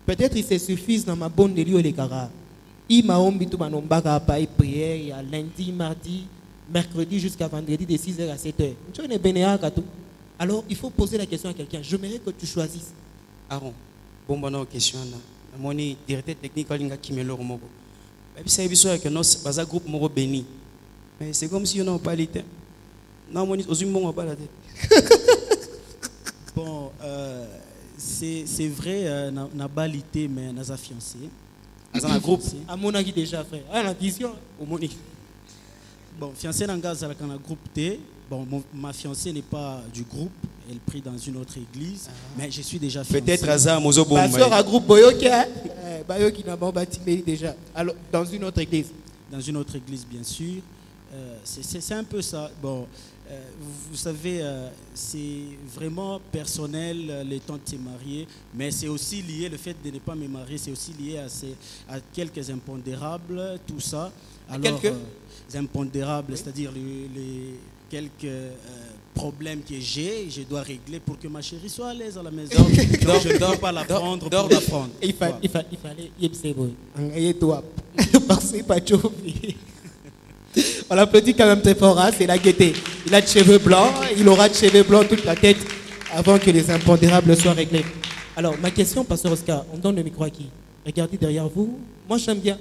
Peut-être il se suffit dans ma bonne délire les caras. Il m'a ombi tout mon baga à prière, il y a lundi, mardi, mercredi jusqu'à vendredi de 6h à 7h. Tu es bénéa tout. Alors, il faut poser la question à quelqu'un. Je mérite que tu choisisses. Aaron, bonne question. Mon directeur technique, Olinga Kimelo Mogo. Et puis, c'est bien que nous sommes un groupe Moro béni. Mais c'est comme si on n'a pas l'été. Non, on n'a pas la tête. Bon, c'est vrai, n'a pas l'été, mais n'a pas fiancé. Dans un groupe. À mon avis, déjà, frère. Ah, la vision. Bon, fiancé dans un groupe T. Bon, ma fiancée n'est pas du groupe, elle prie dans une autre église, mais je suis déjà fiancé. Peut-être Azar Mozo Bomba. Ma soeur à groupe Boyoki, Boyoki n'a pas bâti déjà. Alors, dans une autre église. Dans une autre église, bien sûr. C'est un peu ça. Bon, vous savez, c'est vraiment personnel le temps de se marier, mais c'est aussi lié, le fait de ne pas me marier, c'est aussi lié à quelques impondérables, tout ça. Alors, quelques impondérables, c'est-à-dire les quelques problèmes que je dois régler pour que ma chérie soit à l'aise à la maison. Donc, je ne dois pas la prendre pour la prendre. Il fallait on l'applaudit quand même très fort, hein, c'est la gaieté. Il a de cheveux blancs, il aura de cheveux blancs toute la tête avant que les impondérables soient réglés. Alors, ma question, Pasteur Oscar, on donne le micro à qui? Regardez derrière vous. Moi, j'aime bien.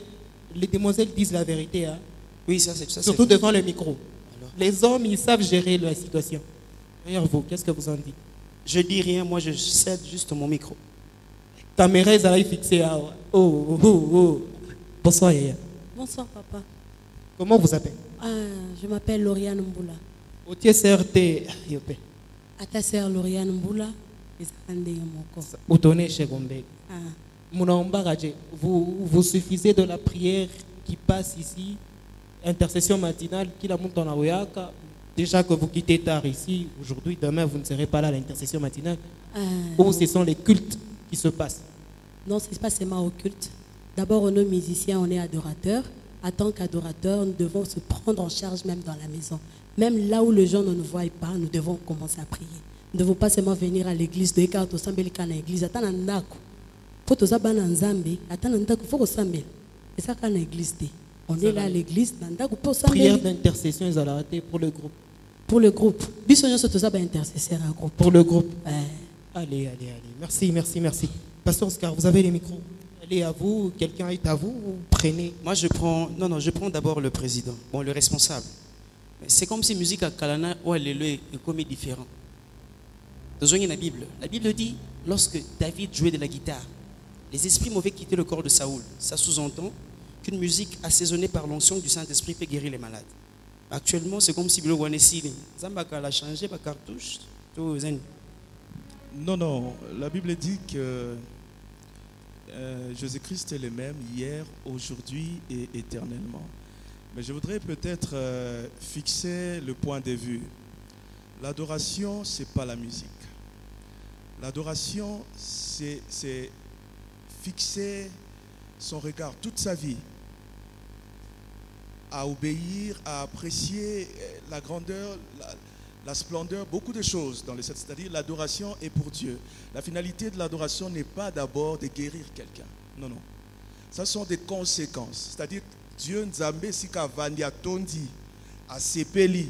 Les demoiselles disent la vérité. Hein. Oui, ça c'est ça. Surtout devant le micro. Alors. Les hommes, ils savent gérer la situation. Derrière vous, qu'est-ce que vous en dites? Je dis rien, moi je cède juste mon micro. Ta mère, elle a fixé. Oh. Bonsoir, Yaya. Bonsoir, papa. Comment vous appelez? Je m'appelle Lauriane Mboula. Otier CRT. À ta sœur Lauriane Mboula. Vous suffisez de la prière qui passe ici, intercession matinale, qui la monte en Aoyaka. Déjà que vous quittez tard ici, aujourd'hui, demain, vous ne serez pas là à l'intercession matinale. Ou ce sont les cultes qui se passent? Non, ce n'est pas seulement au culte. D'abord, on est musiciens, on est adorateurs. En tant qu'adorateurs, nous devons se prendre en charge même dans la maison. Même là où les gens ne nous voient pas, nous devons commencer à prier. Nous ne devons pas seulement venir à l'église, de l'écart au sambelika na l'église. Attends, faut que ça banne en Zambie. Attends, faut que ça sambel. C'est ça qu'on a l'église. On est là à l'église, prière d'intercession, ils ont raté pour le groupe. Pour le groupe. Bisogno surtout ça intercesseur un groupe. Pour le groupe. Allez. Merci. Pasteur Oscar, vous avez les micros. Allez à vous, quelqu'un est à vous, vous prenez. Moi je prends d'abord le président, bon le responsable. C'est comme si musique à Kalana ou est comme différent. Dans la Bible dit, lorsque David jouait de la guitare, les esprits mauvais quittaient le corps de Saoul. Ça sous-entend qu'une musique assaisonnée par l'onction du Saint-Esprit peut guérir les malades. Actuellement, c'est comme si le Wanesili, Zambaka a changé ma cartouche. Non, la Bible dit que Jésus-Christ est le même hier, aujourd'hui et éternellement. Mais je voudrais peut-être fixer le point de vue L'adoration, ce n'est pas la musique. L'adoration, c'est fixer son regard toute sa vie à obéir, à apprécier la grandeur, la splendeur, beaucoup de choses dans les sept. C'est-à-dire l'adoration est pour Dieu. La finalité de l'adoration n'est pas d'abord de guérir quelqu'un. Non, non. Ce sont des conséquences. C'est-à-dire Dieu Nzambe Sikavania Tondi a Sepeli.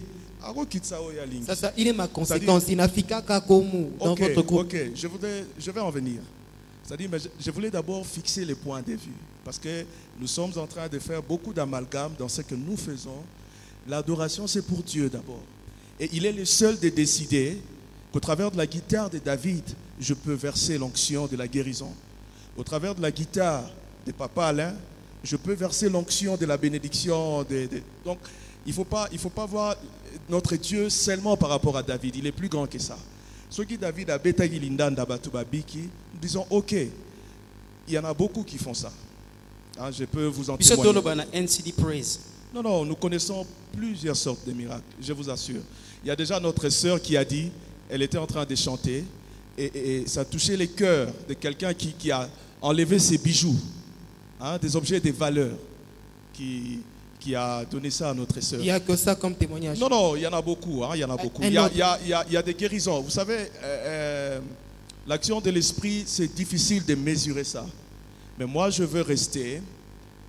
Ça, il est ma conséquence. Il n'a fait qu'à Kakomu dans votre groupe. Ok, je vais en venir. C'est-à-dire, je voulais d'abord fixer les points de vue. Parce que nous sommes en train de faire beaucoup d'amalgame dans ce que nous faisons. L'adoration, c'est pour Dieu d'abord. Et il est le seul de décider qu'au travers de la guitare de David, je peux verser l'onction de la guérison. Au travers de la guitare de Papa Alain, je peux verser l'onction de la bénédiction. Donc, il ne faut pas voir notre Dieu seulement par rapport à David. Il est plus grand que ça. Ce qui David a bétagi l'indanda batubabiki, nous disons, ok, il y en a beaucoup qui font ça. Hein, je peux vous en témoigner. Non, non, nous connaissons plusieurs sortes de miracles, je vous assure. Il y a déjà notre sœur qui a dit, elle était en train de chanter, et ça a touché les cœurs de quelqu'un qui a enlevé ses bijoux, hein, des objets de valeur, qui a donné ça à notre sœur. Il n'y a que ça comme témoignage. Non, non, il y en a beaucoup. Hein, il y en a beaucoup. Il y a des guérisons. Vous savez, l'action de l'esprit, c'est difficile de mesurer ça. Mais moi, je veux rester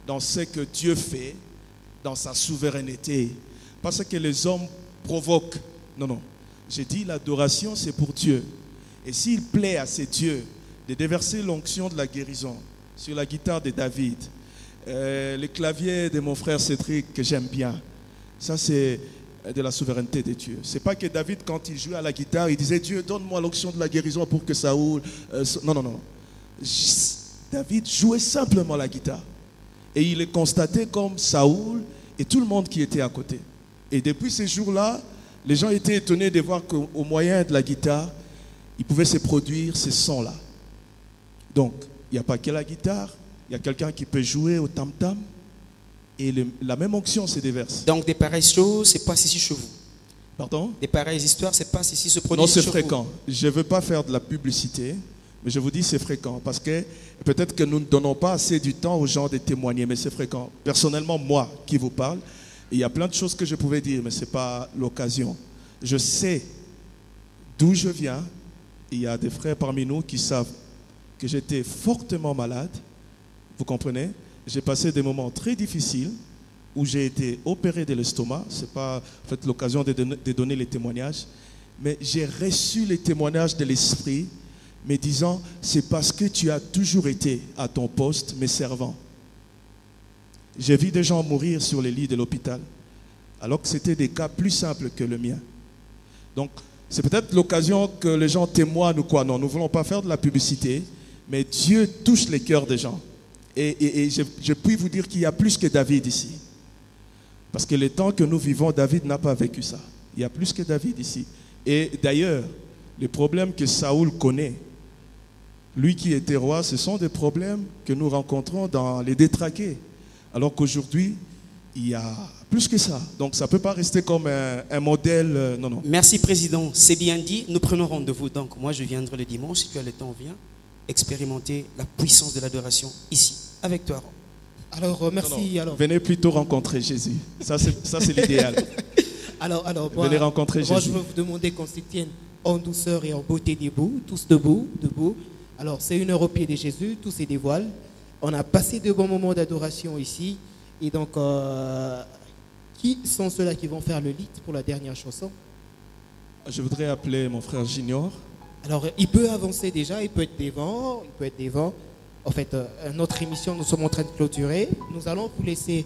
dans ce que Dieu fait, dans sa souveraineté. Pas ce que les hommes provoquent. Non, non. J'ai dit, l'adoration, c'est pour Dieu. Et s'il plaît à ces dieux de déverser l'onction de la guérison sur la guitare de David, les claviers de mon frère Cédric que j'aime bien, ça c'est de la souveraineté de Dieu. C'est pas que David, quand il jouait à la guitare, il disait Dieu donne-moi l'onction de la guérison pour que Saoul non, non, non. David jouait simplement la guitare et il est constaté comme Saoul et tout le monde qui était à côté. Et depuis ces jours-là, les gens étaient étonnés de voir qu'au moyen de la guitare, il pouvait se produire ces sons-là. Donc, il n'y a pas que la guitare. Il y a quelqu'un qui peut jouer au tam-tam et la même onction se déverse. Donc des pareilles choses, c'est pas ici chez vous. Pardon? Des pareilles histoires, c'est pas ici se produit. Non, c'est fréquent. Je ne veux pas faire de la publicité, mais je vous dis c'est fréquent. Parce que peut-être que nous ne donnons pas assez du temps aux gens de témoigner, mais c'est fréquent. Personnellement, moi qui vous parle, il y a plein de choses que je pouvais dire, mais ce n'est pas l'occasion. Je sais d'où je viens. Il y a des frères parmi nous qui savent que j'étais fortement malade. Vous comprenez? J'ai passé des moments très difficiles où j'ai été opéré de l'estomac. Ce n'est pas en fait, l'occasion de donner les témoignages. Mais j'ai reçu les témoignages de l'Esprit me disant, c'est parce que tu as toujours été à ton poste, mes servants. J'ai vu des gens mourir sur les lits de l'hôpital, alors que c'était des cas plus simples que le mien. Donc, c'est peut-être l'occasion que les gens témoignent ou quoi. Non, nous ne voulons pas faire de la publicité, mais Dieu touche les cœurs des gens. Et je puis vous dire qu'il y a plus que David ici. Parce que les temps que nous vivons, David n'a pas vécu ça. Il y a plus que David ici. Et d'ailleurs, les problèmes que Saoul connaît, lui qui était roi, ce sont des problèmes que nous rencontrons dans les détraqués. Alors qu'aujourd'hui, il y a plus que ça. Donc ça ne peut pas rester comme un modèle. Non, non. Merci Président, c'est bien dit. Nous prenons rendez-vous. Donc moi je viendrai le dimanche, si tu as le temps, viens expérimenter la puissance de l'adoration ici, avec toi. Alors merci. Non, non. Alors. Venez plutôt rencontrer Jésus. Ça c'est l'idéal. Alors venez rencontrer Jésus. Moi je veux vous demander qu'on s'y tienne en douceur et en beauté debout, tous debout, debout. Alors c'est 1 heure au pied de Jésus, tout se dévoile. On a passé de bons moments d'adoration ici. Et donc, qui sont ceux-là qui vont faire le lead pour la dernière chanson? Je voudrais appeler mon frère Junior. Alors, il peut avancer déjà, il peut être devant. En fait, notre émission, nous sommes en train de clôturer. Nous allons vous laisser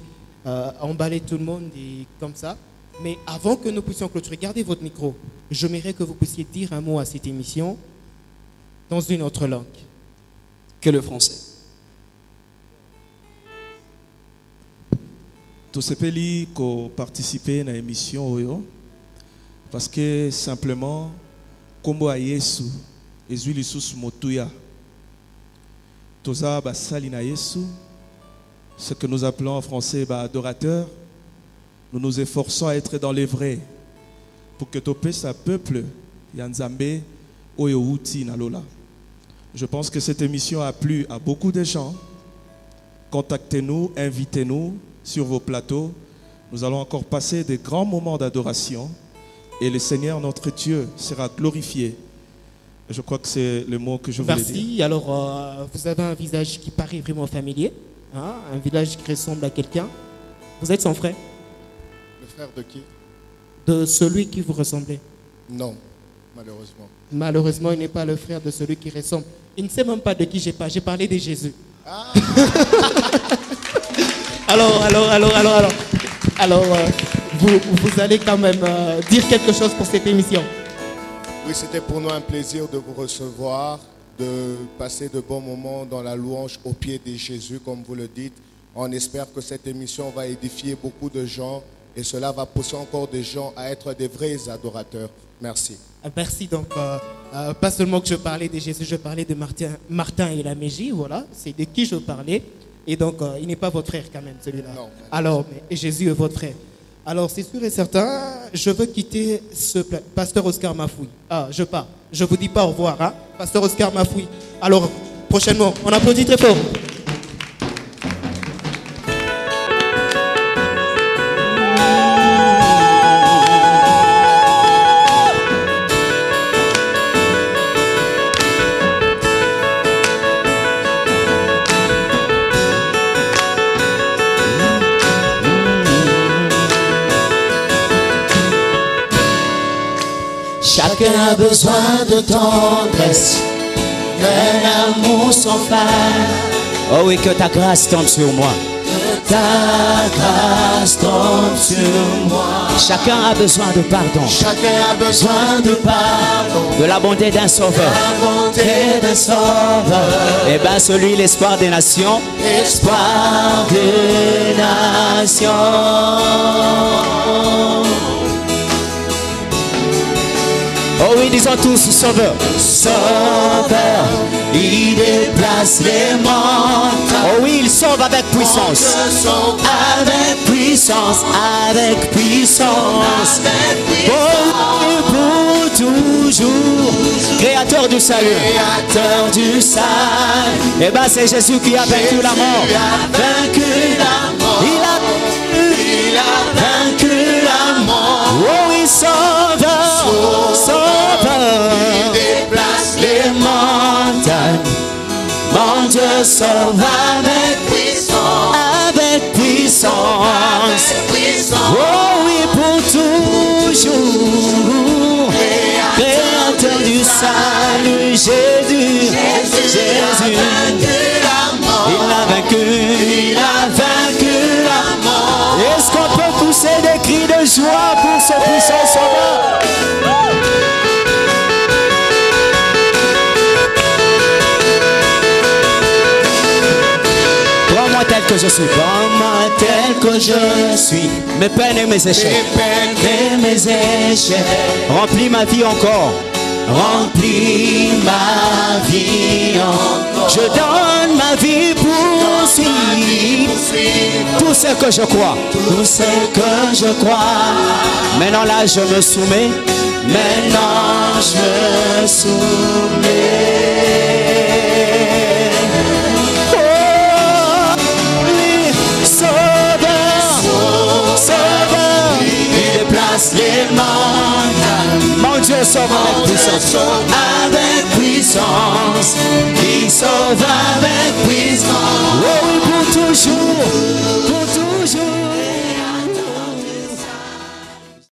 emballer tout le monde et comme ça. Mais avant que nous puissions clôturer, gardez votre micro. J'aimerais que vous puissiez dire un mot à cette émission dans une autre langue que le français. Tout ce pays qui participer à l'émission, parce que simplement, comme à Yesu, Jésus Lissus Motuya, Toza Basali na Yesu, ce que nous appelons en français adorateur, nous nous efforçons à être dans les vrais. pour que topé sa peuple yanzambe oyo uti na lola. Je pense que cette émission a plu à beaucoup de gens. Contactez-nous, invitez-nous sur vos plateaux. Nous allons encore passer des grands moments d'adoration et le Seigneur notre Dieu sera glorifié. Je crois que c'est le mot que je voulais dire. Merci. Alors, vous avez un visage qui paraît vraiment familier, hein? Un visage qui ressemble à quelqu'un. Vous êtes son frère? Le frère de qui? De celui qui vous ressemblait? Non, malheureusement. Malheureusement, il n'est pas le frère de celui qui ressemble. Il ne sait même pas de qui j'ai parlé. J'ai parlé de Jésus. Ah. Alors, vous allez quand même dire quelque chose pour cette émission. Oui, c'était pour nous un plaisir de vous recevoir, de passer de bons moments dans la louange au pied de Jésus, comme vous le dites. On espère que cette émission va édifier beaucoup de gens et cela va pousser encore des gens à être des vrais adorateurs. Merci. Merci. Donc, pas seulement que je parlais de Jésus, je parlais de Martin et la Mégie, voilà, c'est de qui je parlais. Et donc, il n'est pas votre frère quand même, celui-là. Non. Alors, mais Jésus est votre frère. Alors, c'est sûr et certain, je veux quitter ce pasteur Oscar Mafoui. Ah, je pars. Je vous dis pas au revoir, hein, pasteur Oscar Mafoui. Alors, prochainement, on applaudit très fort. Chacun a besoin de tendresse, d'un amour sans fin. Oh oui, que ta grâce tombe sur moi. Que ta grâce tombe sur moi. Chacun a besoin de pardon. Chacun a besoin de pardon. De la bonté d'un sauveur. La bonté d'un sauveur. Et bien celui, l'espoir des nations. Espoir des nations. Oh oui, disons tous, sauveur. Sauveur, il déplace les montagnes. Oh oui, il sauve avec puissance. Avec puissance, avec puissance. Oh, pour toujours. Créateur du salut. Créateur du salut. Et bien c'est Jésus qui a vaincu la mort. Il a vaincu la mort. Il a vaincu la mort. Oh oui, sauveur. Sauveur. Il déplace les montagnes. Mon Dieu sauve avec puissance. Avec puissance. Avec puissance. Oh oui, pour toujours. Créateur du salut, Jésus. Jésus a vaincu la mort. Il a vaincu la mort. Est-ce qu'on peut pousser des cris de joie pour ce puissant sauveur? Prends-moi tel que je suis. Prends-moi tel que je suis. Mes peines et mes échecs. Mes peines et mes échecs. Remplis ma vie encore. Remplis ma vie encore. Je donne ma vie pour suivre tout ce que je crois. Tout ce que je crois. Maintenant là je me soumets. Maintenant je me soumets. Oh, oui, sauveur, sauveur. Il déplace les montagnes. Mon Dieu sauve avec puissance. Avec puissance. Il sauve avec puissance. Oh oui, pour toujours. Pour